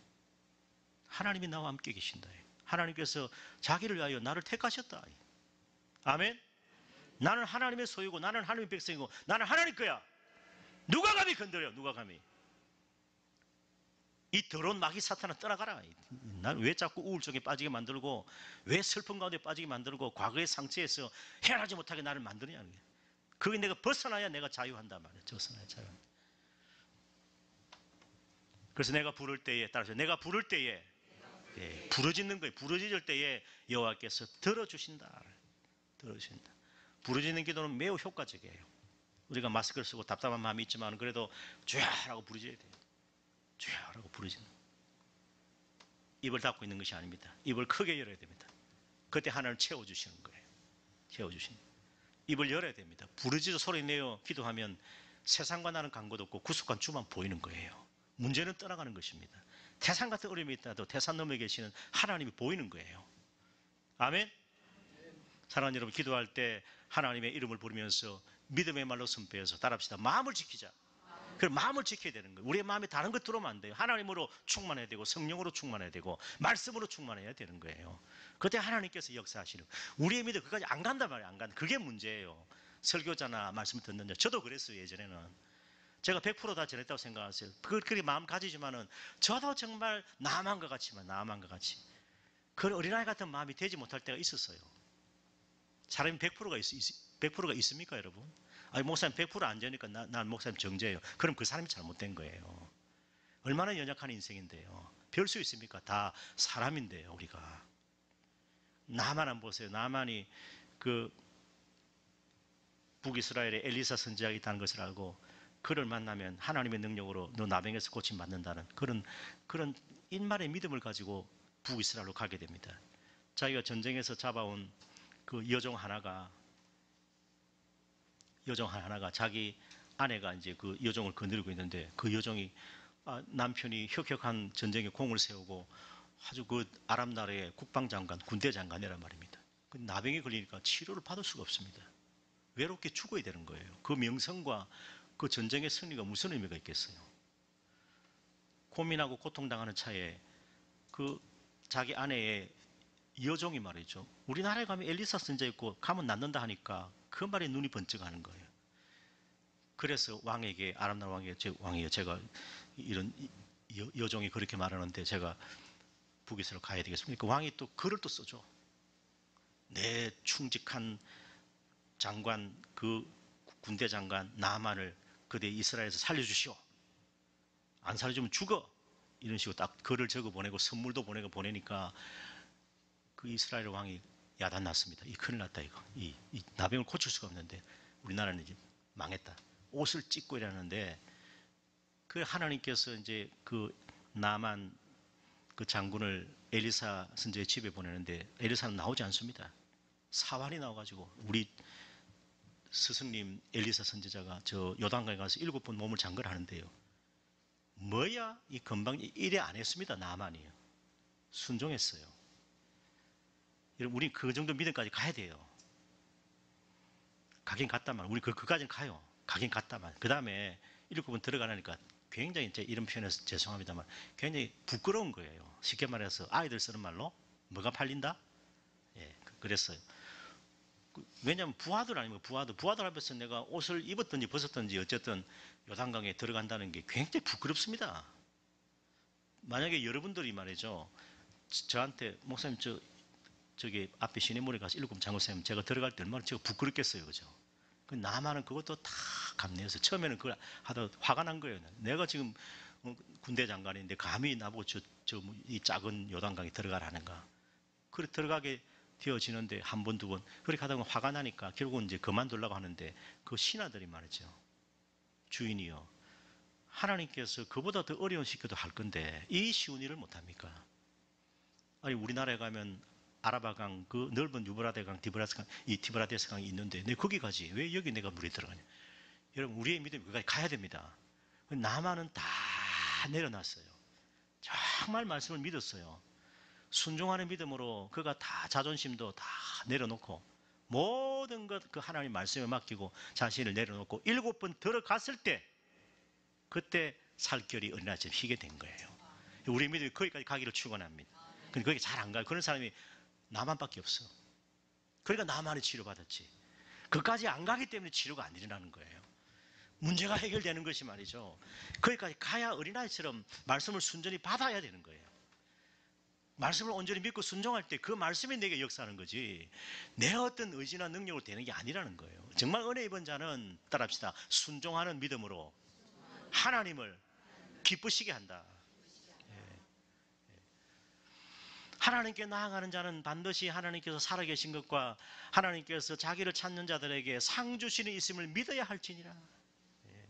하나님이 나와 함께 계신다. 하나님께서 자기를 위하여 나를 택하셨다. 아멘. 나는 하나님의 소유고 나는 하나님의 백성이고 나는 하나님 거야. 누가 감히 건드려? 누가 감히? 이 더러운 마귀 사탄아 떠나가라. 난 왜 자꾸 우울증에 빠지게 만들고 왜 슬픔 가운데 빠지게 만들고 과거의 상처에서 헤어나지 못하게 나를 만드느냐는 거야. 그게 내가 벗어나야 내가 자유한단 말이야. 벗어나야 자유한다. 그래서 내가 부를 때에, 따라서 내가 부를 때에, 예, 부르짖는 거예요. 부르짖을 때에 여호와께서 들어주신다. 들어주신다. 부르짖는 기도는 매우 효과적이에요. 우리가 마스크를 쓰고 답답한 마음이 있지만 그래도 주야라고 부르짖어야 돼요. 주야라고 부르짖는. 입을 닫고 있는 것이 아닙니다. 입을 크게 열어야 됩니다. 그때 하나님을 채워주시는 거예요. 채워주시는. 입을 열어야 됩니다. 부르짖어 소리내어 기도하면 세상과 나는 간것도 없고 구속한 주만 보이는 거예요. 문제는 떠나가는 것입니다. 태산 같은 어려움이 있다도 태산 너머에 계시는 하나님이 보이는 거예요. 아멘. 사랑하는 여러분, 기도할 때 하나님의 이름을 부르면서 믿음의 말로 선포해서 따라합시다. 마음을 지키자. 그 마음을 지켜야 되는 거예요. 우리의 마음에 다른 것 들어오면 안 돼요. 하나님으로 충만해야 되고 성령으로 충만해야 되고 말씀으로 충만해야 되는 거예요. 그때 하나님께서 역사하시는 거예요. 우리의 믿음 그까지 안 간단 말이에요. 안 간다. 그게 문제예요. 설교자나 말씀 듣는 자. 저도 그랬어요. 예전에는. 제가 100%다 전했다고 생각하세요. 그렇게 마음 가지지만은 저도 정말 나만 것 같지만 나만 것 같이 그런 어린아이 같은 마음이 되지 못할 때가 있었어요. 사람이 100%가 있습니까, 여러분? 아니, 목사님 100%안 되니까 난 목사님 정죄예요. 그럼 그 사람이 잘못된 거예요. 얼마나 연약한 인생인데요. 별 수 있습니까? 다 사람인데요, 우리가. 나만 안 보세요. 나만이 그 북이스라엘에 엘리사 선지자가 있다는 것을 알고 그를 만나면 하나님의 능력으로 너 나병에서 고침 받는다는 그런 인말의 믿음을 가지고 북이스라엘로 가게 됩니다. 자기가 전쟁에서 잡아온 그 여종 하나가 자기 아내가 이제 그 여종을 거느리고 있는데 그 여종이 남편이 혁혁한 전쟁에 공을 세우고 아주 그 아랍 나라의 국방장관, 군대장관이란 말입니다. 그 나병이 걸리니까 치료를 받을 수가 없습니다. 외롭게 죽어야 되는 거예요. 그 명성과 그 전쟁의 승리가 무슨 의미가 있겠어요? 고민하고 고통당하는 차에 그 자기 아내의 여종이 말이죠. 우리나라에 가면 엘리사 선지자 있고 가면 낫는다 하니까 그 말에 눈이 번쩍하는 거예요. 그래서 왕에게 아람나라 왕이에요. 제가 이런 여종이 그렇게 말하는데 제가 북이스라엘 가야 되겠습니까? 그 왕이 또 글을 또 써줘. 내 충직한 장관 그 군대 장관 나만을 그대 이스라엘에서 살려주시오. 안 살려주면 죽어. 이런 식으로 딱 글을 적어 보내고 선물도 보내니까 그 이스라엘 왕이 야단났습니다. 이 큰일 났다 이거. 이 나병을 고칠 수가 없는데 우리나라는 이제 망했다. 옷을 찢고 이러는데 그 하나님께서 이제 그 나만 그 장군을 엘리사 선지자의 집에 보내는데 엘리사는 나오지 않습니다. 사환이 나와가지고 우리 스승님 엘리사 선지자가 저 요단강에 가서 7번 몸을 잠글하는데요. 뭐야? 이 금방 이래 안 했습니다. 나만이요. 순종했어요. 여러분, 우리 그 정도 믿음까지 가야 돼요. 가긴 갔다만, 우리 그까지는 가요. 가긴 갔다만. 그 다음에 7번 들어가라니까 굉장히 이제 이런 표현해서 죄송합니다만 굉장히 부끄러운 거예요. 쉽게 말해서 아이들 쓰는 말로 뭐가 팔린다? 예, 그랬어요. 왜냐하면 부하들 아닙니까? 부하들 앞에서 내가 옷을 입었든지 벗었든지 어쨌든 요단강에 들어간다는 게 굉장히 부끄럽습니다. 만약에 여러분들이 말이죠, 저한테 목사님 저기 앞에 시내물에 가서 7번 잠글세면 제가 들어갈 때 얼마나 제가 부끄럽겠어요, 그죠? 나만은 그것도 다 감내해서 처음에는 그걸 하다 화가 난 거예요. 내가 지금 군대 장관인데 감히 나보고 이 작은 요단강에 들어가라는가? 그래 들어가게 되어지는데 한 번, 두 번 그렇게 하다 보면 화가 나니까 결국은 이제 그만두려고 하는데 그 신하들이 말이죠. 주인이요. 하나님께서 그보다 더 어려운 시켜도 할 건데 이 쉬운 일을 못합니까? 아니 우리나라에 가면 아라바강 그 넓은 유브라데 강, 티브라데스 강이 있는데 내 거기 가지 왜 여기 내가 물에 들어가냐? 여러분 우리의 믿음이 거기까지 가야 됩니다. 나만은 다 내려놨어요. 정말 말씀을 믿었어요. 순종하는 믿음으로 그가 다 자존심도 다 내려놓고 모든 것 그 하나님 말씀에 맡기고 자신을 내려놓고 7번 들어갔을 때 그때 살결이 어린아이처럼 희게 된 거예요. 우리 믿음이 거기까지 가기를 축원합니다. 근데 거기 잘 안 가요. 그런 사람이 나만밖에 없어. 그러니까 나만이 치료받았지. 그까지 안 가기 때문에 치료가 안 일어나는 거예요. 문제가 해결되는 것이 말이죠. 거기까지 가야 어린아이처럼 말씀을 순전히 받아야 되는 거예요. 말씀을 온전히 믿고 순종할 때 그 말씀이 내게 역사하는 거지 내 어떤 의지나 능력으로 되는 게 아니라는 거예요. 정말 은혜 입은 자는 따라합시다. 순종하는 믿음으로 하나님을 기쁘시게 한다. 하나님께 나아가는 자는 반드시 하나님께서 살아계신 것과 하나님께서 자기를 찾는 자들에게 상 주시는 있음을 믿어야 할지니라.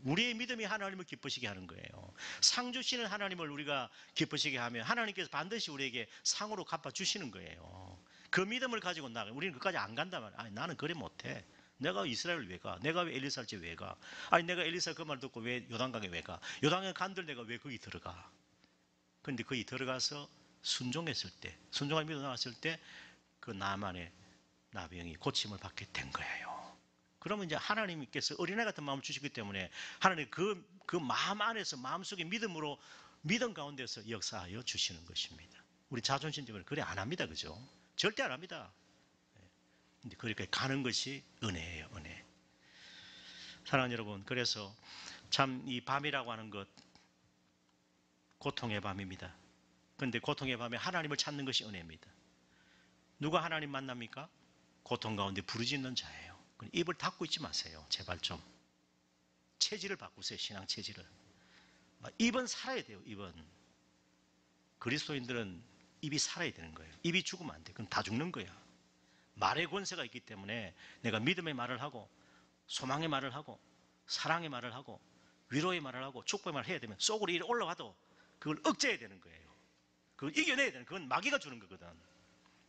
우리의 믿음이 하나님을 기쁘시게 하는 거예요. 상 주시는 하나님을 우리가 기쁘시게 하면 하나님께서 반드시 우리에게 상으로 갚아주시는 거예요. 그 믿음을 가지고 나가. 우리는 그까지 안 간단 말이야. 아니, 나는 그래 못해. 내가 이스라엘 왜 가? 내가 왜 엘리사를 왜 가? 아니 내가 엘리사 그 말 듣고 왜 요단강에 왜 가? 요단강에 간들 내가 왜 거기 들어가? 그런데 거기 들어가서 순종했을 때, 순종을 믿어 나왔을 때 그 나만의 나병이 고침을 받게 된 거예요. 그러면 이제 하나님께서 어린아이 같은 마음을 주시기 때문에 하나님 그 마음 안에서 마음속에 믿음으로 믿음 가운데서 역사하여 주시는 것입니다. 우리 자존심 때문에 그래 안 합니다. 그죠? 절대 안 합니다. 근데 그렇게 가는 것이 은혜예요. 은혜. 사랑하는 여러분, 그래서 참 이 밤이라고 하는 것 고통의 밤입니다. 그런데 고통의 밤에 하나님을 찾는 것이 은혜입니다. 누가 하나님 만납니까? 고통 가운데 부르짖는 자예요. 입을 닫고 있지 마세요. 제발 좀. 체질을 바꾸세요. 신앙 체질을. 입은 살아야 돼요. 입은. 그리스도인들은 입이 살아야 되는 거예요. 입이 죽으면 안 돼. 그럼 다 죽는 거야. 말의 권세가 있기 때문에 내가 믿음의 말을 하고 소망의 말을 하고 사랑의 말을 하고 위로의 말을 하고 축복의 말을 해야 되면 속으로 이리 올라와도 그걸 억제해야 되는 거예요. 그걸 이겨내야 되는 그건 마귀가 주는 거거든.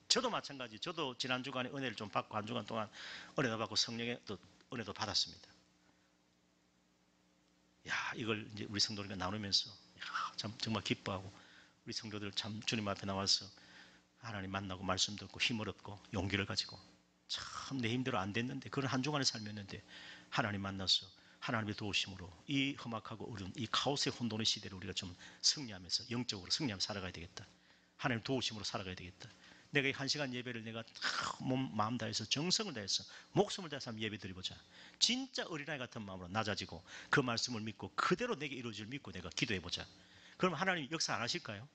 저도 마찬가지. 저도 지난 주간에 은혜를 좀 받고 한 주간 동안 은혜도 받고 성령의 또 은혜도 받았습니다. 야, 이걸 이제 우리 성도들과 나누면서 참 정말 기뻐하고 우리 성도들 참 주님 앞에 나와서 하나님 만나고 말씀 듣고 힘을 얻고 용기를 가지고 참 내 힘대로 안 됐는데 그런 한 주간을 살면는데 하나님 만나서 하나님의 도우심으로 이 험악하고 어려운 이 카오스의 혼돈의 시대를 우리가 좀 승리하면서 영적으로 승리하면서 살아가야 되겠다. 하나님 도우심으로 살아가야 되겠다. 내가 이 1시간 예배를 내가 마음 다해서 정성을 다해서 목숨을 다해서 한번 예배 드려보자. 진짜 어린아이 같은 마음으로 낮아지고 그 말씀을 믿고 그대로 내게 이루어질 믿고 내가 기도해보자. 그럼 하나님 역사 안 하실까요?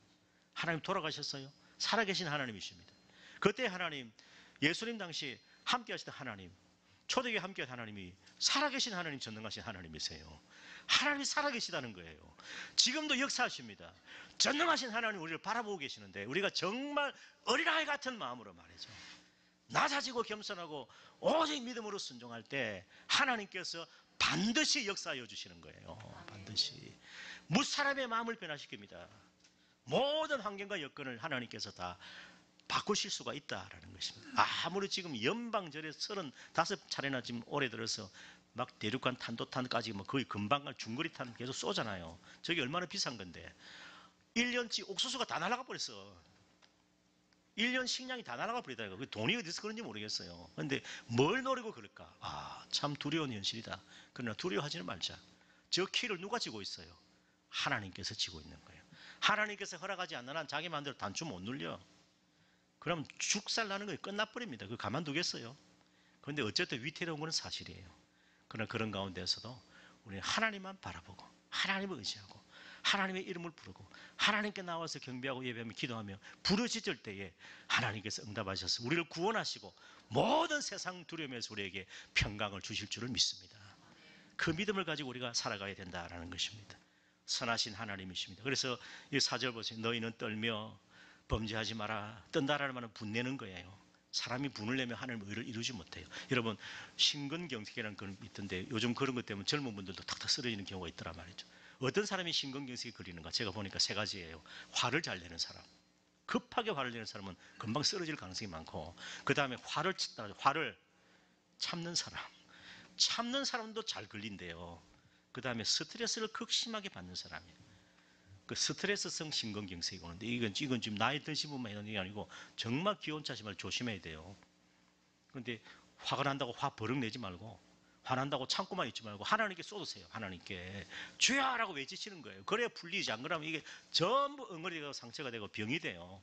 하나님 돌아가셨어요. 살아계신 하나님이십니다. 그때 하나님 예수님 당시 함께 하시던 하나님 초대교회 함께한 하나님이 살아계신 하나님 전능하신 하나님이세요. 하나님이 살아계시다는 거예요. 지금도 역사하십니다. 전능하신 하나님 우리를 바라보고 계시는데 우리가 정말 어린아이 같은 마음으로 말이죠. 낮아지고 겸손하고 오직 믿음으로 순종할 때 하나님께서 반드시 역사하여 주시는 거예요. 반드시. 무사람의 마음을 변화시킵니다. 모든 환경과 여건을 하나님께서 다 바꾸실 수가 있다라는 것입니다. 아무리 지금 연방절에 35차례나 지금 올해 들어서 막 대륙간 탄도탄까지 뭐 거의 금방 갈 중거리탄 계속 쏘잖아요. 저게 얼마나 비싼 건데 1년치 옥수수가 다 날아가 버렸어. 1년 식량이 다 날아가 버리다. 그 돈이 어디서 그런지 모르겠어요. 그런데 뭘 노리고 그럴까? 아, 참 두려운 현실이다. 그러나 두려워하지는 말자. 저 키를 누가 지고 있어요? 하나님께서 지고 있는 거예요. 하나님께서 허락하지 않는 한 자기 마음대로 단추 못 눌려. 그럼 죽살 나는 거예요. 끝나버립니다. 그거 가만두겠어요? 그런데 어쨌든 위태로운 건 사실이에요. 그러나 그런 가운데서도 우리는 하나님만 바라보고 하나님을 의지하고 하나님의 이름을 부르고 하나님께 나와서 경배하고 예배하며 기도하며 부르짖을 때에 하나님께서 응답하셔서 우리를 구원하시고 모든 세상 두려움에서 우리에게 평강을 주실 줄을 믿습니다. 그 믿음을 가지고 우리가 살아가야 된다는 것입니다. 선하신 하나님이십니다. 그래서 이 4절 보세요. 너희는 떨며 범죄하지 마라. 떤다라는 말은 분내는 거예요. 사람이 분을 내면 하나님의 의를 이루지 못해요. 여러분 신근경색이라는 건 있던데 요즘 그런 것 때문에 젊은 분들도 탁탁 쓰러지는 경우가 있더라 말이죠. 어떤 사람이 신근경색이 걸리는가? 제가 보니까 세 가지예요. 화를 잘 내는 사람, 급하게 화를 내는 사람은 금방 쓰러질 가능성이 많고, 그 다음에 화를 참는 사람, 참는 사람도 잘 걸린대요. 그 다음에 스트레스를 극심하게 받는 사람이에요. 그 스트레스성 심근경색이 오는데 이건 지금 나이 드신 분만 이런 게 아니고 정말 기혼차심을 조심해야 돼요. 그런데 화가 난다고 화 버럭 내지 말고 화난다고 참고만 있지 말고 하나님께 쏟으세요. 하나님께 주야라고 외치시는 거예요. 그래야 풀리지. 안 그러면 이게 전부 엉거리가 상처가 되고 병이 돼요.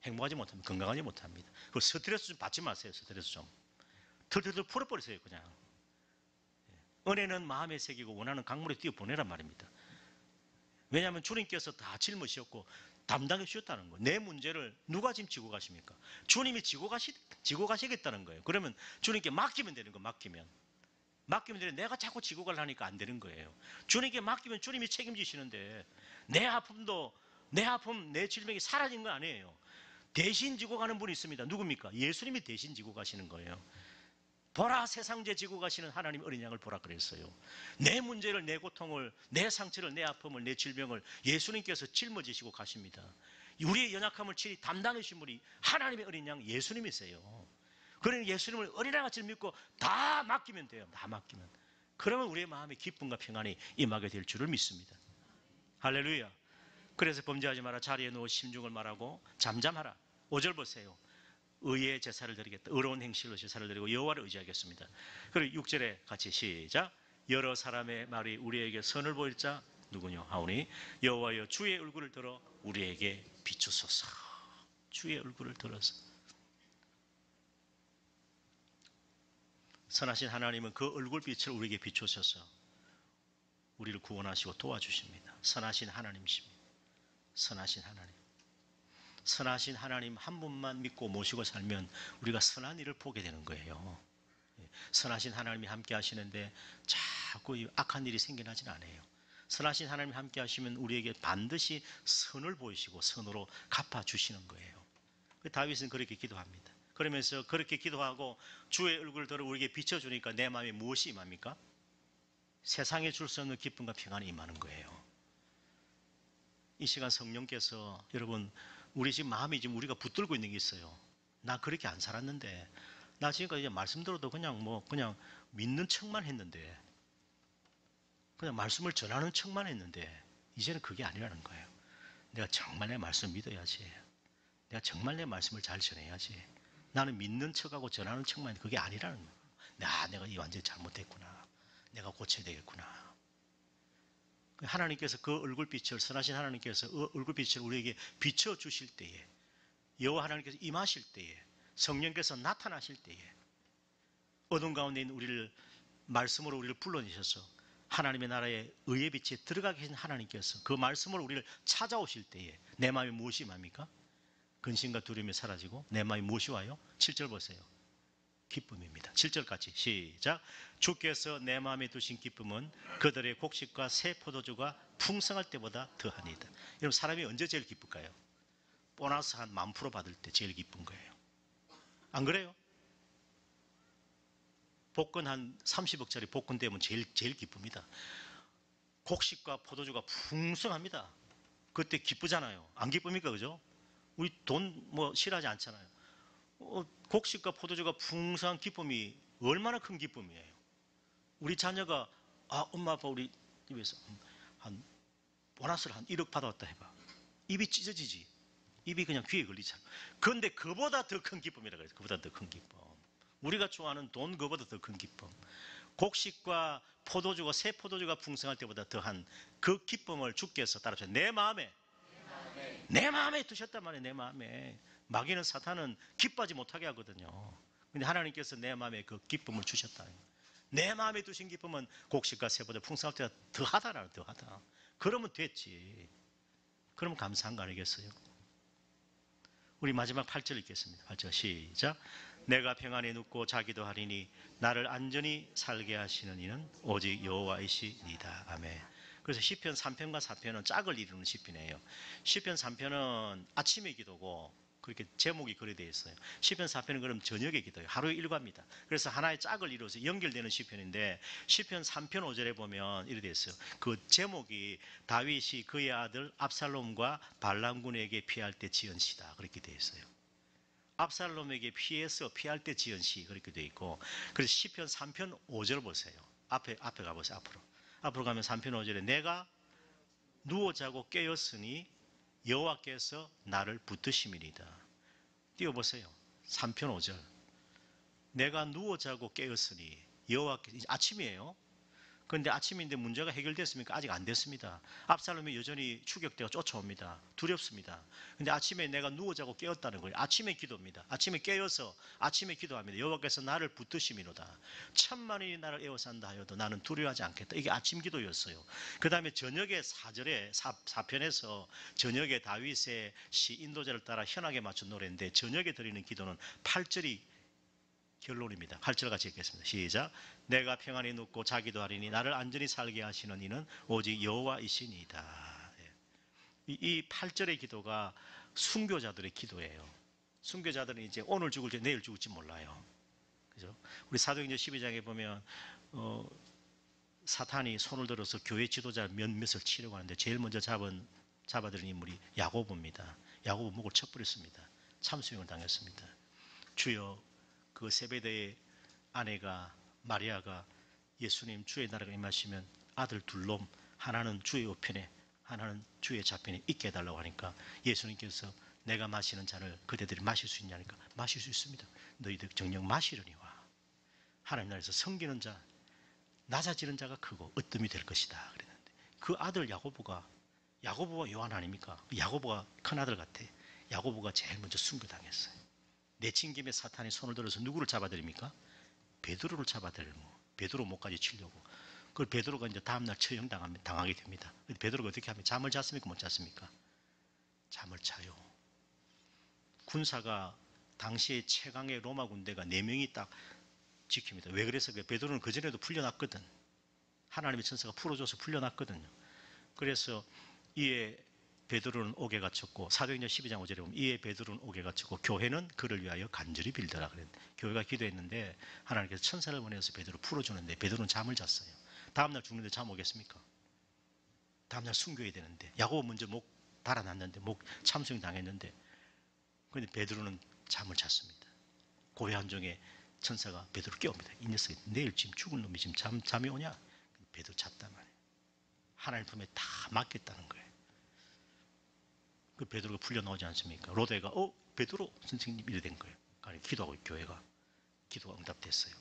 행복하지 못합니다. 건강하지 못합니다. 그 스트레스 좀 받지 마세요. 스트레스 좀 털털털 풀어버리세요. 그냥 은혜는 마음에 새기고 원하는 강물에 뛰어보내란 말입니다. 왜냐하면 주님께서 다 짊어지셨고 담당해 주셨다는 거예요. 내 문제를 누가 지금 지고 가십니까? 주님이 지고 가시겠다는 거예요. 그러면 주님께 맡기면 되는 거예요. 맡기면 되는데 내가 자꾸 지고 가려니까 안 되는 거예요. 주님께 맡기면 주님이 책임지시는데 내 아픔, 내 질병이 사라진 건 아니에요. 대신 지고 가는 분이 있습니다. 누굽니까? 예수님이 대신 지고 가시는 거예요. 보라 세상죄 지고 가시는 하나님 어린 양을 보라 그랬어요. 내 문제를, 내 고통을, 내 상처를, 내 아픔을, 내 질병을 예수님께서 짊어지시고 가십니다. 우리의 연약함을 친히 담당해 주신 분이 하나님의 어린 양 예수님이세요. 그러니 예수님을 어린 양같이 믿고 다 맡기면 돼요. 다 맡기면. 그러면 우리의 마음에 기쁨과 평안이 임하게 될 줄을 믿습니다. 할렐루야. 그래서 범죄하지 마라. 자리에 누워 심중을 말하고 잠잠하라. 5절 보세요. 의의 제사를 드리겠다. 의로운 행실로 제사를 드리고 여호와를 의지하겠습니다. 그리고 6절에 같이 시작. 여러 사람의 말이 우리에게 선을 보일 자 누구냐 하오니 여호와여 주의 얼굴을 들어 우리에게 비추소서. 주의 얼굴을 들어서. 선하신 하나님은 그 얼굴빛을 우리에게 비추셔서 우리를 구원하시고 도와주십니다. 선하신 하나님이십니다. 선하신 하나님. 선하신 하나님 한 분만 믿고 모시고 살면 우리가 선한 일을 보게 되는 거예요. 선하신 하나님이 함께 하시는데 자꾸 악한 일이 생겨나진 않아요. 선하신 하나님이 함께 하시면 우리에게 반드시 선을 보이시고 선으로 갚아주시는 거예요. 다윗은 그렇게 기도합니다. 그러면서 그렇게 기도하고 주의 얼굴을 들어 우리에게 비춰주니까 내 마음에 무엇이 임합니까? 세상에 줄 수 없는 기쁨과 평안이 임하는 거예요. 이 시간 성령께서 여러분 우리 지금 마음이 지금 우리가 붙들고 있는 게 있어요. 나 그렇게 안 살았는데 나 지금까지 말씀 들어도 그냥 믿는 척만 했는데 그냥 말씀을 전하는 척만 했는데 이제는 그게 아니라는 거예요. 내가 정말 내 말씀 믿어야지. 내가 정말 내 말씀을 잘 전해야지. 나는 믿는 척하고 전하는 척만 했는데 그게 아니라는 거예요. 내가 이 완전히 잘못했구나. 내가 고쳐야 되겠구나. 하나님께서 그 얼굴빛을 선하신 하나님께서 얼굴빛을 우리에게 비춰주실 때에 여호와 하나님께서 임하실 때에 성령께서 나타나실 때에 어둠 가운데 있는 우리를 말씀으로 우리를 불러내셔서 하나님의 나라의 의의 빛에 들어가게 하신 하나님께서 그 말씀으로 우리를 찾아오실 때에 내 마음에 무엇이 임합니까? 근심과 두려움이 사라지고 내 마음에 무엇이 와요? 7절 보세요. 기쁨입니다. 7절까지 시작. 주께서 내 마음에 두신 기쁨은 그들의 곡식과 새 포도주가 풍성할 때보다 더하니이다. 여러분 사람이 언제 제일 기쁠까요? 보너스 한 10,000% 받을 때 제일 기쁜 거예요. 안 그래요? 복권 한 30억짜리 복권 되면 제일 기쁩니다. 곡식과 포도주가 풍성합니다. 그때 기쁘잖아요. 안 기쁩니까? 그죠? 우리 돈 뭐 싫어하지 않잖아요. 곡식과 포도주가 풍성한 기쁨이 얼마나 큰 기쁨이에요. 우리 자녀가 엄마 아빠 우리 집에서 한 보너스를 한 1억 받아왔다 해봐. 입이 찢어지지. 입이 그냥 귀에 걸리잖아. 그런데 그보다 더 큰 기쁨이라 그래요. 그보다 더 큰 기쁨. 우리가 좋아하는 돈 그보다 더 큰 기쁨. 곡식과 포도주가 새 포도주가 풍성할 때보다 더한 그 기쁨을 주께서 따라서 내 마음에 두셨단 말이에요. 내 마음에. 마귀는 사탄은 기뻐하지 못하게 하거든요. 근데 하나님께서 내 마음에 그 기쁨을 주셨다. 내 마음에 두신 기쁨은 곡식과 새보다 풍성할 때가 더하다라는 더하다. 그러면 됐지. 그러면 감사한 거 아니겠어요? 우리 마지막 8절 읽겠습니다. 8절 시작. 내가 평안히 눕고 자기도 하리니 나를 안전히 살게 하시는 이는 오직 여호와이시니이다. 아멘. 그래서 시편 3편과 4편은 짝을 이루는 시편이에요. 시편 3편은 아침의 기도고 그렇게 제목이 그렇게 되어 있어요. 시편 4편은 그럼 저녁의 기도예요. 하루에 일과입니다. 그래서 하나의 짝을 이루어서 연결되는 시편인데 시편 3편 5절에 보면 이렇게 되어 있어요. 그 제목이 다윗이 그의 아들 압살롬과 발람군에게 피할 때 지은 시다. 그렇게 되어 있어요. 압살롬에게 피해서 피할 때 지은 시 그렇게 되어 있고 그래서 시편 3편 5절 보세요. 앞에 가보세요. 앞으로 가면 3편 5절에 내가 누워 자고 깨었으니 여호와께서 나를 붙드심이니이다. 띄워보세요. 3편 5절. 내가 누워 자고 깨었으니 여호와께서 아침이에요. 그런데 아침인데 문제가 해결됐습니까? 아직 안 됐습니다. 압살롬이 여전히 추격대가 쫓아옵니다. 두렵습니다. 근데 아침에 내가 누워 자고 깨었다는 거예요. 아침에 기도입니다. 아침에 깨어서 아침에 기도합니다. 여호와께서 나를 붙드심이로다. 천만인이 나를 에워싼다 하여도 나는 두려워하지 않겠다. 이게 아침 기도였어요. 그 다음에 저녁에 4절에 4편에서 저녁에 다윗의 시 인도자를 따라 현악에 맞춘 노래인데 저녁에 드리는 기도는 8절이 결론입니다. 8절 같이 읽겠습니다. 시작. 내가 평안히 눕고 자기도 하리니 나를 안전히 살게 하시는 이는 오직 여호와이시니이다. 이 8절의 기도가 순교자들의 기도예요. 순교자들은 이제 오늘 죽을지 내일 죽을지 몰라요. 그죠? 우리 사도행전 12장에 보면 사탄이 손을 들어서 교회 지도자 몇몇을 치려고 하는데 제일 먼저 잡아들인 인물이 야고보입니다. 야고보 목을 쳐버렸습니다. 참수형을 당했습니다. 주여 그 세베대의 아내가 마리아가 예수님 주의 나라가 임하시면 아들 둘놈 하나는 주의 우편에 하나는 주의 좌편에 있게 해달라고 하니까 예수님께서 내가 마시는 잔을 그대들이 마실 수 있냐니까 마실 수 있습니다. 너희들 정녕 마시려니와 하나님 나라에서 섬기는 자 낮아지는 자가 크고 으뜸이 될 것이다 그랬는데 그 아들 야고보가 요한 아닙니까? 야고보가 큰아들 같아. 야고보가 제일 먼저 순교당했어요. 내친김에 사탄이 손을 들어서 누구를 잡아들입니까? 베드로를 잡아들이고 베드로 목까지 치려고. 그 베드로가 이제 다음날 처형당하게 됩니다. 베드로가 어떻게 하면 잠을 잤습니까? 못 잤습니까? 잠을 자요. 군사가 당시에 최강의 로마 군대가 4명이 딱 지킵니다. 왜 그래서 베드로는 그전에도 풀려났거든. 하나님의 천사가 풀어줘서 풀려났거든요. 그래서 이에 베드로는 옥에 갇혔고 사도행전 12장 5절에 보면 이에 베드로는 옥에 갇혔고 교회는 그를 위하여 간절히 빌더라 그랬는데 교회가 기도했는데 하나님께서 천사를 보내서 베드로 풀어주는데 베드로는 잠을 잤어요. 다음날 죽는데 잠 오겠습니까? 다음날 순교해야 되는데 야고보 먼저 목 달아났는데 목 참수형 당했는데 그런데 베드로는 잠을 잤습니다. 고해 한종에 천사가 베드로 깨웁니다. 이 녀석이 내일 지금 죽을 놈이 지금 잠이 오냐? 베드로 잤단 말이에요. 하나님 품에 다 맡겼다는 거예요. 그 베드로가 풀려 나오지 않습니까? 로데가 베드로 선생님 이래 된 거예요. 그러니까 기도하고 교회가 기도가 응답됐어요.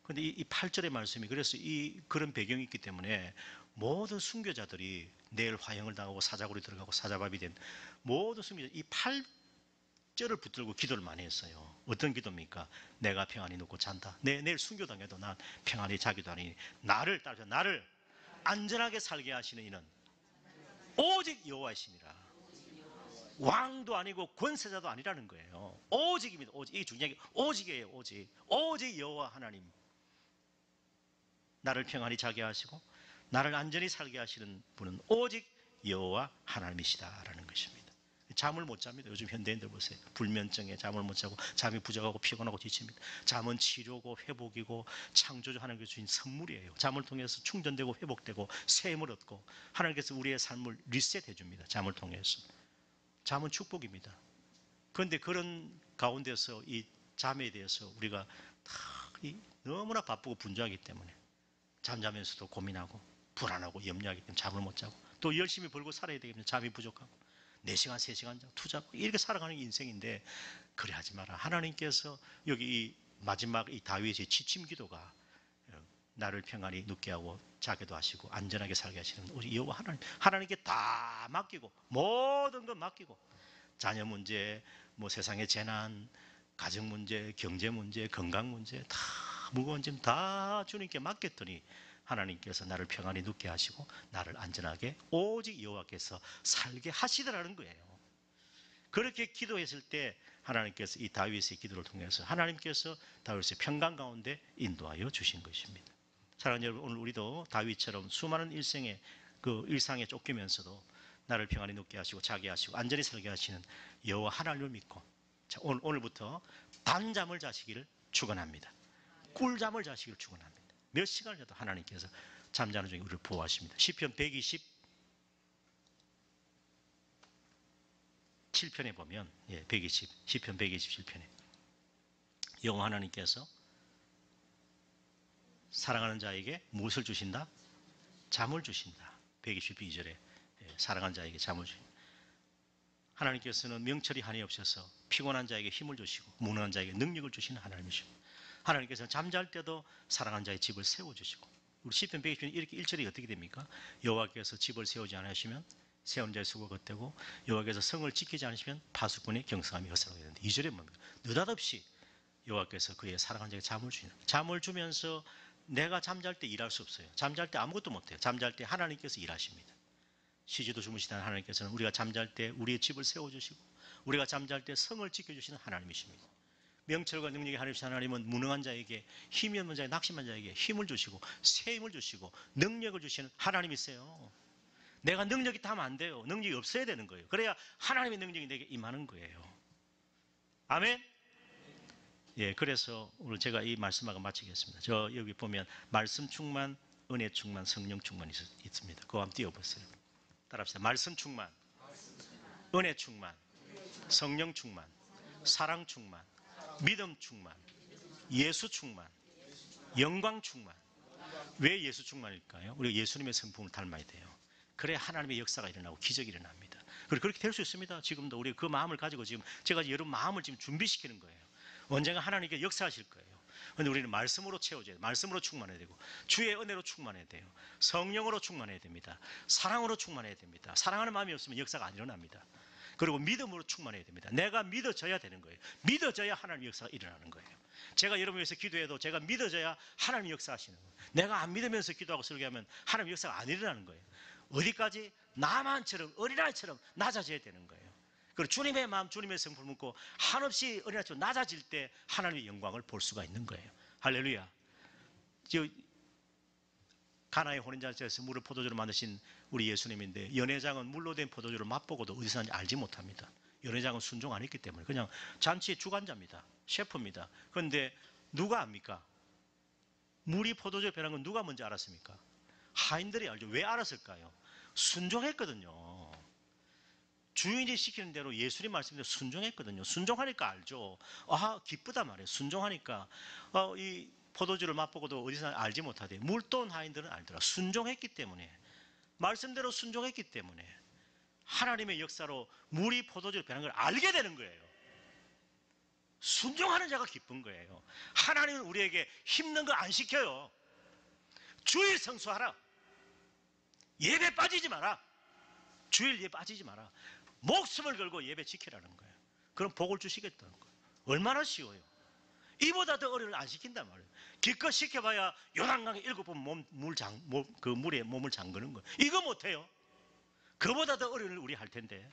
그런데 이 8절의 말씀이 그래서 그런 배경이 있기 때문에 모든 순교자들이 내일 화형을 당하고 사자굴에 들어가고 사자밥이 된 모든 순교자 이 8절을 붙들고 기도를 많이 했어요. 어떤 기도입니까? 내가 평안히 눕고 잔다. 내일 순교당해도 난 평안히 자기도 하니 나를 안전하게 살게 하시는 이는 오직 여호와이시니라. 왕도 아니고 권세자도 아니라는 거예요. 오직입니다. 오직. 이게 중요한 게 오직이에요. 오직 여호와 하나님. 나를 평안히 자게 하시고 나를 안전히 살게 하시는 분은 오직 여호와 하나님이시다라는 것입니다. 잠을 못 잡니다. 요즘 현대인들 보세요. 불면증에 잠을 못 자고 잠이 부족하고 피곤하고 지칩니다. 잠은 치료고 회복이고 창조주 하나님께서 주신 선물이에요. 잠을 통해서 충전되고 회복되고 새 힘을 얻고 하나님께서 우리의 삶을 리셋해 줍니다. 잠을 통해서. 잠은 축복입니다. 그런데 그런 가운데서 이 잠에 대해서 우리가 너무나 바쁘고 분주하기 때문에 잠자면서도 고민하고 불안하고 염려하기 때문에 잠을 못 자고 또 열심히 벌고 살아야 되기 때문에 잠이 부족하고 4시간, 3시간 투자하고 이렇게 살아가는 게 인생인데 그래 하지 마라. 하나님께서 여기 이 마지막 이 다윗의 지침 기도가 나를 평안히 눕게 하고 자게도 하시고 안전하게 살게 하시는 우리 여호와 하나님께 다 맡기고 모든 것 맡기고 자녀 문제, 뭐 세상의 재난, 가정 문제, 경제 문제, 건강 문제 다 무거운 짐 다 주님께 맡겼더니 하나님께서 나를 평안히 눕게 하시고 나를 안전하게 오직 여호와께서 살게 하시더라는 거예요. 그렇게 기도했을 때 하나님께서 이 다윗의 기도를 통해서 하나님께서 다윗의 평강 가운데 인도하여 주신 것입니다. 사랑하는 여러분, 오늘 우리도 다윗처럼 수많은 일상에 쫓기면서도 나를 평안히 눕게 하시고 자게 하시고 안전히 살게 하시는 여호와 하나님을 믿고 자, 오늘부터 단잠을 자시기를 축원합니다. 꿀잠을 자시기를 축원합니다. 몇 시간을 자도 하나님께서 잠자는 중에 우리를 보호하십니다. 시편 127편에 보면 시편 127편에 여호와 하나님께서 사랑하는 자에게 무엇을 주신다? 잠을 주신다. 122절에 사랑하는 자에게 잠을 주신다. 하나님께서는 명철이 한이 없어서 피곤한 자에게 힘을 주시고 무능한 자에게 능력을 주시는 하나님이십니다. 하나님께서는 잠잘 때도 사랑하는 자의 집을 세워주시고 우리 시편 120편 이렇게 1절이 어떻게 됩니까? 여호와께서 집을 세우지 않으시면 세운 자의 수고가 헛되고 여호와께서 성을 지키지 않으시면 파수꾼의 경성함이 헛살아가게 되는데 2절에 뭡니까? 느닷없이 여호와께서 그의 사랑하는 자에게 잠을 주시는 잠을 주면서 내가 잠잘 때 일할 수 없어요. 잠잘 때 아무것도 못해요. 잠잘 때 하나님께서 일하십니다. 쉬지도 주무시다는 하나님께서는 우리가 잠잘 때 우리의 집을 세워주시고 우리가 잠잘 때 성을 지켜주시는 하나님이십니다. 명철과 능력이 하나님이신 하나님은 무능한 자에게 힘이 없는 자에게 낙심한 자에게 힘을 주시고 새 힘을 주시고 능력을 주시는 하나님이세요. 내가 능력이 다 하면 안 돼요. 능력이 없어야 되는 거예요. 그래야 하나님의 능력이 내게 임하는 거예요. 아멘. 그래서 오늘 제가 이 말씀하고 마치겠습니다. 저 여기 보면 말씀 충만, 은혜 충만, 성령 충만이 있습니다. 그거 한번 띄워보세요. 따라합시다. 말씀 충만, 은혜 충만, 성령 충만, 사랑 충만, 믿음 충만, 예수 충만, 영광 충만. 왜 예수 충만일까요? 우리가 예수님의 성품을 닮아야 돼요. 그래야 하나님의 역사가 일어나고 기적이 일어납니다. 그리고 그렇게 될 수 있습니다. 지금도 우리가 그 마음을 가지고 지금 제가 여러분 마음을 지금 준비시키는 거예요. 언젠가 하나님께 역사하실 거예요. 그런데 우리는 말씀으로 채워져야 돼요. 말씀으로 충만해야 되고 주의 은혜로 충만해야 돼요. 성령으로 충만해야 됩니다. 사랑으로 충만해야 됩니다. 사랑하는 마음이 없으면 역사가 안 일어납니다. 그리고 믿음으로 충만해야 됩니다. 내가 믿어져야 되는 거예요. 믿어져야 하나님의 역사가 일어나는 거예요. 제가 여러분 위해서 기도해도 제가 믿어져야 하나님의 역사하시는 거예요. 내가 안 믿으면서 기도하고 설교하면 하나님의 역사가 안 일어나는 거예요. 어디까지? 나만처럼 어린아이처럼 낮아져야 되는 거예요. 그리고 주님의 마음, 주님의 성품을 묻고 한없이 어린아이처럼 낮아질 때 하나님의 영광을 볼 수가 있는 거예요. 할렐루야. 가나의 혼인잔치에서 물을 포도주로 만드신 우리 예수님인데 연회장은 물로 된 포도주를 맛보고도 어디서 난지 알지 못합니다. 연회장은 순종 안 했기 때문에 그냥 잔치의 주관자입니다. 셰프입니다. 그런데 누가 압니까? 물이 포도주로 변한 건 누가 먼저 알았습니까? 하인들이 알죠. 왜 알았을까요? 순종했거든요. 주인이 시키는 대로 예수님 말씀대로 순종했거든요. 순종하니까 알죠. 아, 기쁘다 말이에요. 순종하니까 이 포도주를 맛보고도 어디서 알지 못하대. 물돈 하인들은 알더라. 순종했기 때문에, 말씀대로 순종했기 때문에 하나님의 역사로 물이 포도주로 변한 걸 알게 되는 거예요. 순종하는 자가 기쁜 거예요. 하나님은 우리에게 힘든 거 안 시켜요. 주일 성수하라. 예배 빠지지 마라. 주일 예배 빠지지 마라. 목숨을 걸고 예배 지키라는 거예요. 그럼 복을 주시겠다는 거예요. 얼마나 쉬워요. 이보다 더 어려움을 안 시킨단 말이에요. 기껏 시켜봐야 요단강에 7번 그 물에 몸을 잠그는 거예요. 이거 못해요. 그보다 더 어려운 일 우리 할 텐데.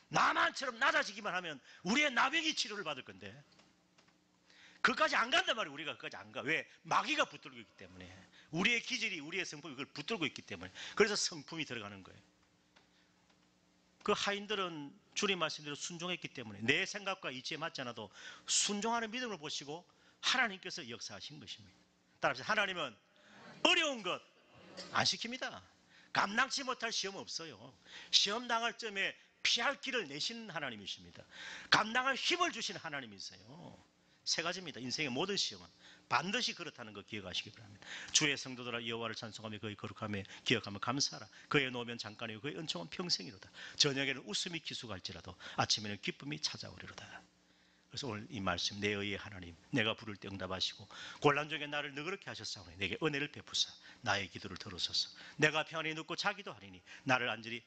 나만처럼 낮아지기만 하면 우리의 나병이 치료를 받을 건데. 그까지 안 간단 말이에요. 우리가 그까지 안 가. 왜? 마귀가 붙들고 있기 때문에. 우리의 기질이, 우리의 성품이 그걸 붙들고 있기 때문에. 그래서 성품이 들어가는 거예요. 그 하인들은 주님 말씀대로 순종했기 때문에 내 생각과 이치에 맞지 않아도 순종하는 믿음을 보시고 하나님께서 역사하신 것입니다. 따라서 하나님은 어려운 것 안 시킵니다. 감당치 못할 시험 없어요. 시험 당할 점에 피할 길을 내시는 하나님이십니다. 감당할 힘을 주시는 하나님이세요. 세 가지입니다. 인생의 모든 시험은 반드시 그렇다는 거 기억하시기 바랍니다. 주의 성도들아 여호와를 찬송하며 그의 거룩함에 기억하며 감사하라. 그의 노면 잠깐이요 그의 은총은 평생이로다. 저녁에는 웃음이 기수갈지라도 아침에는 기쁨이 찾아오리로다. 그래서 오늘 이 말씀, 내 의의 하나님, 내가 부를 때 응답하시고 곤란 중에 나를 너그럽게 하셨사오니 내게 은혜를 베푸사 나의 기도를 들으소서. 내가 평안히 눕고 자기도 하리니 나를 안전히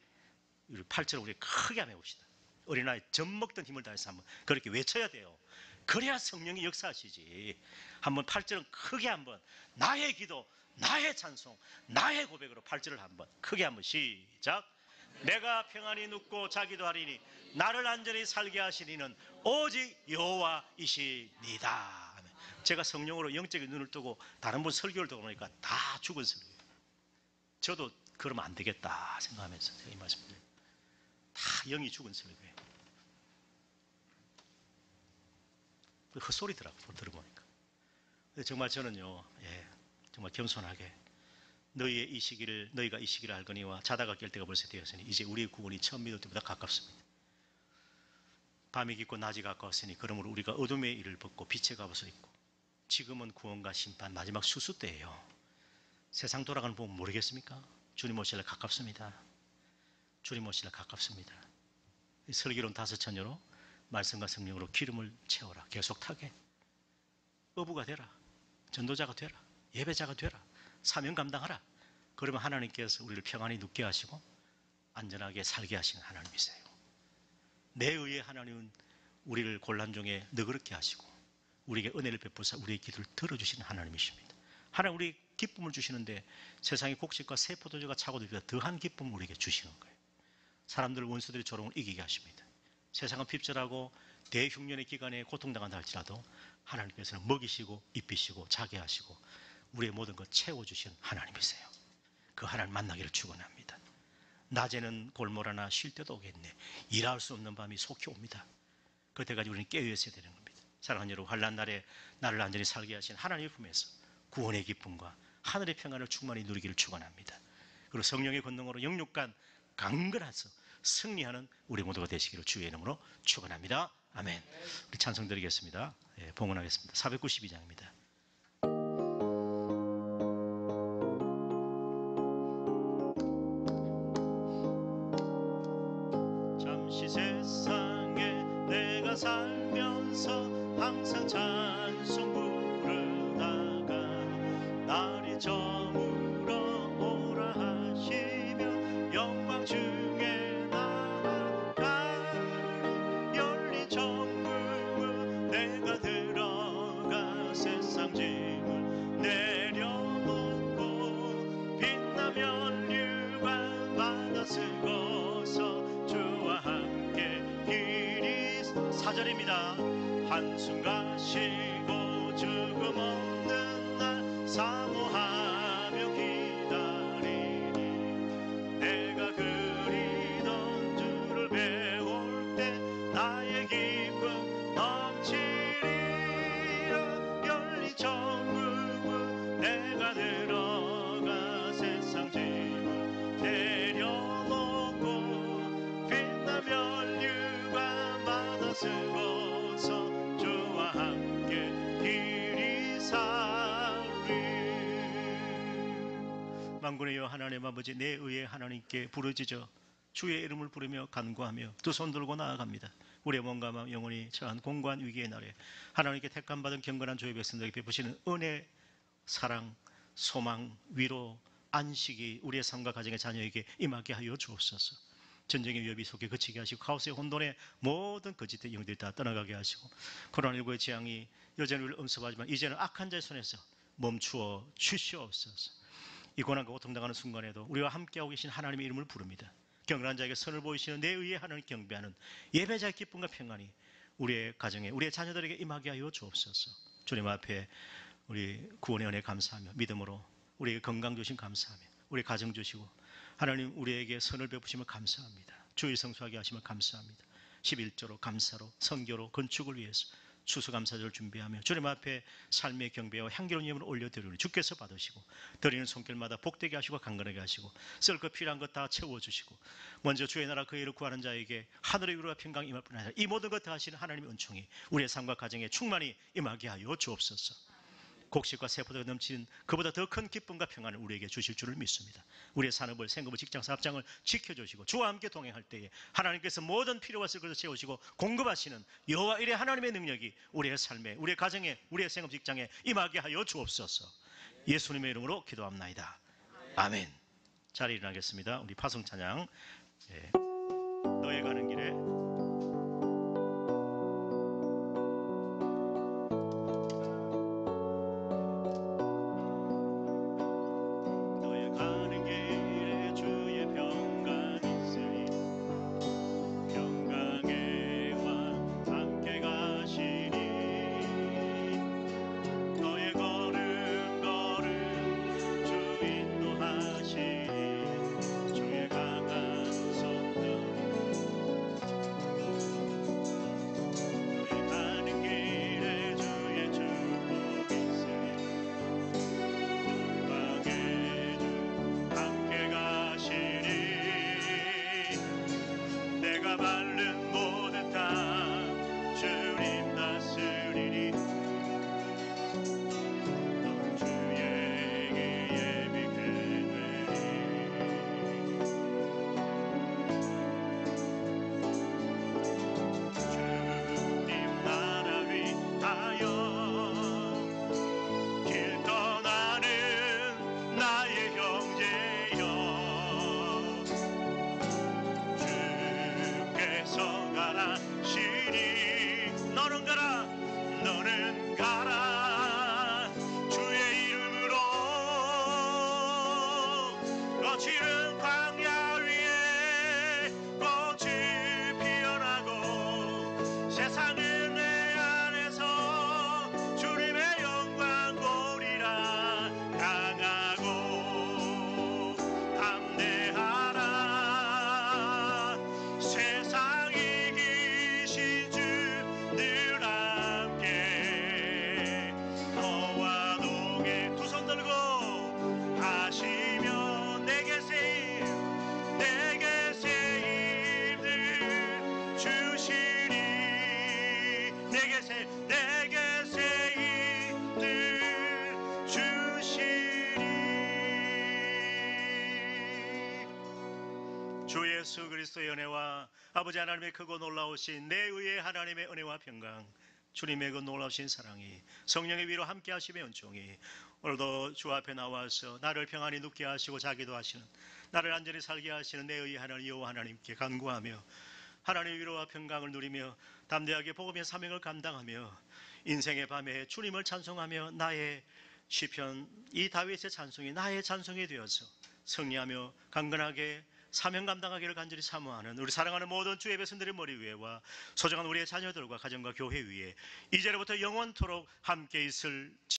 8절을 우리 크게 한번 해봅시다. 어린아이 젖 먹던 힘을 다해서 한번 그렇게 외쳐야 돼요. 그래야 성령이 역사하시지. 한번 8절은 크게 한번 나의 기도, 나의 찬송, 나의 고백으로 8절을 한번 크게 한번 시작. 내가 평안히 눕고 자기도 하리니 나를 안전히 살게 하시니는 오직 여호와이시니다. 제가 성령으로 영적인 눈을 뜨고 다른 분 설교를 듣고 보니까 다 죽은 설교예요. 저도 그러면 안 되겠다 생각하면서 제가 이 말씀을 드려요. 다 영이 죽은 설교예요. 헛소리더라고요. 들어보니까. 근데 정말 저는요, 정말 겸손하게 너희가 이 시기를 알거니와 자다가 깰 때가 벌써 되었으니 이제 우리의 구원이 처음 믿을 때보다 가깝습니다. 밤이 깊고 낮이 가까웠으니 그러므로 우리가 어둠의 일을 벗고 빛의 갑옷을 입고 지금은 구원과 심판 마지막 수수 때예요. 세상 돌아가는 법 모르겠습니까? 주님 오실 날 가깝습니다. 주님 오실 날 가깝습니다. 설교론 5천여로 말씀과 성령으로 기름을 채워라. 계속 타게. 어부가 되라. 전도자가 되라. 예배자가 되라. 사명 감당하라. 그러면 하나님께서 우리를 평안히 눕게 하시고 안전하게 살게 하시는 하나님이세요. 내 의의 하나님은 우리를 곤란 중에 너그럽게 하시고 우리에게 은혜를 베푸사 우리의 기도를 들어주시는 하나님이십니다. 하나님 우리 기쁨을 주시는데 세상의 곡식과 새 포도주가 차고들보다 더한 기쁨을 우리에게 주시는 거예요. 사람들 원수들의 조롱을 이기게 하십니다. 세상은 핍절하고 대흉년의 기간에 고통당한다 할지라도 하나님께서는 먹이시고 입히시고 자게 하시고 우리의 모든 것 채워주시는 하나님이세요. 그 하나님 만나기를 축원합니다. 낮에는 골몰하나 쉴 때도 오겠네. 일할 수 없는 밤이 속히 옵니다. 그때까지 우리는 깨어있어야 되는 겁니다. 사랑하는 여러분, 환난 날에 나를 안전히 살게 하신 하나님의 품에서 구원의 기쁨과 하늘의 평안을 충만히 누리기를 축원합니다. 그리고 성령의 권능으로 영육간 강건해서 승리하는 우리 모두가 되시기를 주의 이름으로 축원합니다. 아멘. 우리 찬송 드리겠습니다. 봉헌하겠습니다. 492장입니다. 잠시 세상에 내가 살면서 항상 찬송 부르다가 날이 저물어 오라 하시며 영광 중에 나아가리 열린 천국을 내가 들어가 세상 짐을 내려놓고 빛나면 유관 받아 쓰고서 주와 함께 길이 4절입니다. 한숨 가시고 죽음 없는 날 사모하며 기다리니 내가 그리던 주를 배울 때 나의 기쁨 넘치리라. 열린 천국을 내가 들어가 세상 짐을 내려놓고 빛나면 유관 받아 쓰고서 주와 함께 길이 살리. 만군의 여호와 하나님 아버지, 내 의의 하나님께 부르짖어 주의 이름을 부르며 간구하며 두 손 들고 나아갑니다. 우리의 몸과 마음 영혼이 처한 공고한 위기의 날에 하나님께 택감받은 경건한 주의 백성들에게 베푸시는 은혜, 사랑, 소망, 위로, 안식이 우리의 삶과 가정의 자녀에게 임하게 하여 주옵소서. 전쟁의 위협이 속에 그치게 하시고 카오스의 혼돈의 모든 거짓된 영들이 다 떠나가게 하시고 코로나19의 재앙이 여전히 우리를 엄습하지만 이제는 악한 자의 손에서 멈추어 주시옵소서. 이 고난과 고통당하는 순간에도 우리와 함께하고 계신 하나님의 이름을 부릅니다. 경건한 자에게 선을 보이시는 내 의의 하나님 경배하는 예배자의 기쁨과 평안이 우리의 가정에 우리의 자녀들에게 임하게 하여 주옵소서. 주님 앞에 우리 구원의 은혜 감사하며 믿음으로 우리에게 건강 주신 감사하며 우리 가정 주시고 하나님 우리에게 선을 베푸심을 감사합니다. 주의 성수하게 하시면 감사합니다. 11조로 감사로 선교로 건축을 위해서 추수감사절을 준비하며 주님 앞에 삶의 경배와 향기로운 예물을 올려드리니 주께서 받으시고 드리는 손길마다 복되게 하시고 강건하게 하시고 쓸 것 필요한 것 다 채워주시고 먼저 주의 나라 그 일을 구하는 자에게 하늘의 위로와 평강이 임할 뿐 아니라 이 모든 것 다 하시는 하나님의 은총이 우리의 삶과 가정에 충만히 임하게 하여 주옵소서. 곡식과 세포도가 넘치는 그보다 더 큰 기쁨과 평안을 우리에게 주실 줄을 믿습니다. 우리의 산업을, 생업을, 직장, 사업장을 지켜주시고 주와 함께 동행할 때에 하나님께서 모든 필요와 쓸 것을 채우시고 공급하시는 여호와 일의 하나님의 능력이 우리의 삶에, 우리의 가정에, 우리의 생업, 직장에 임하게 하여 주옵소서. 예수님의 이름으로 기도합나이다. 아멘. 자리에 일어나겠습니다. 우리 파송 찬양 너의 가는 길에 예수 그리스도의 은혜와 아버지 하나님의 크고 놀라우신 내 의의 하나님의 은혜와 평강, 주님의 그 놀라우신 사랑이, 성령의 위로 함께 하심의 은총이 오늘도 주 앞에 나와서 나를 평안히 눕게 하시고 자기도 하시는, 나를 안전히 살게 하시는 내 의의 하나님 여호와 하나님께 간구하며 하나님의 위로와 평강을 누리며 담대하게 복음의 사명을 감당하며 인생의 밤에 주님을 찬송하며 나의 시편, 이 다윗의 찬송이 나의 찬송이 되어서 승리하며 강건하게 사명 감당하기를 간절히 사모하는 우리 사랑하는 모든 주의 백성들의 머리 위에와 소중한 우리의 자녀들과 가정과 교회 위에 이제로부터 영원토록 함께 있을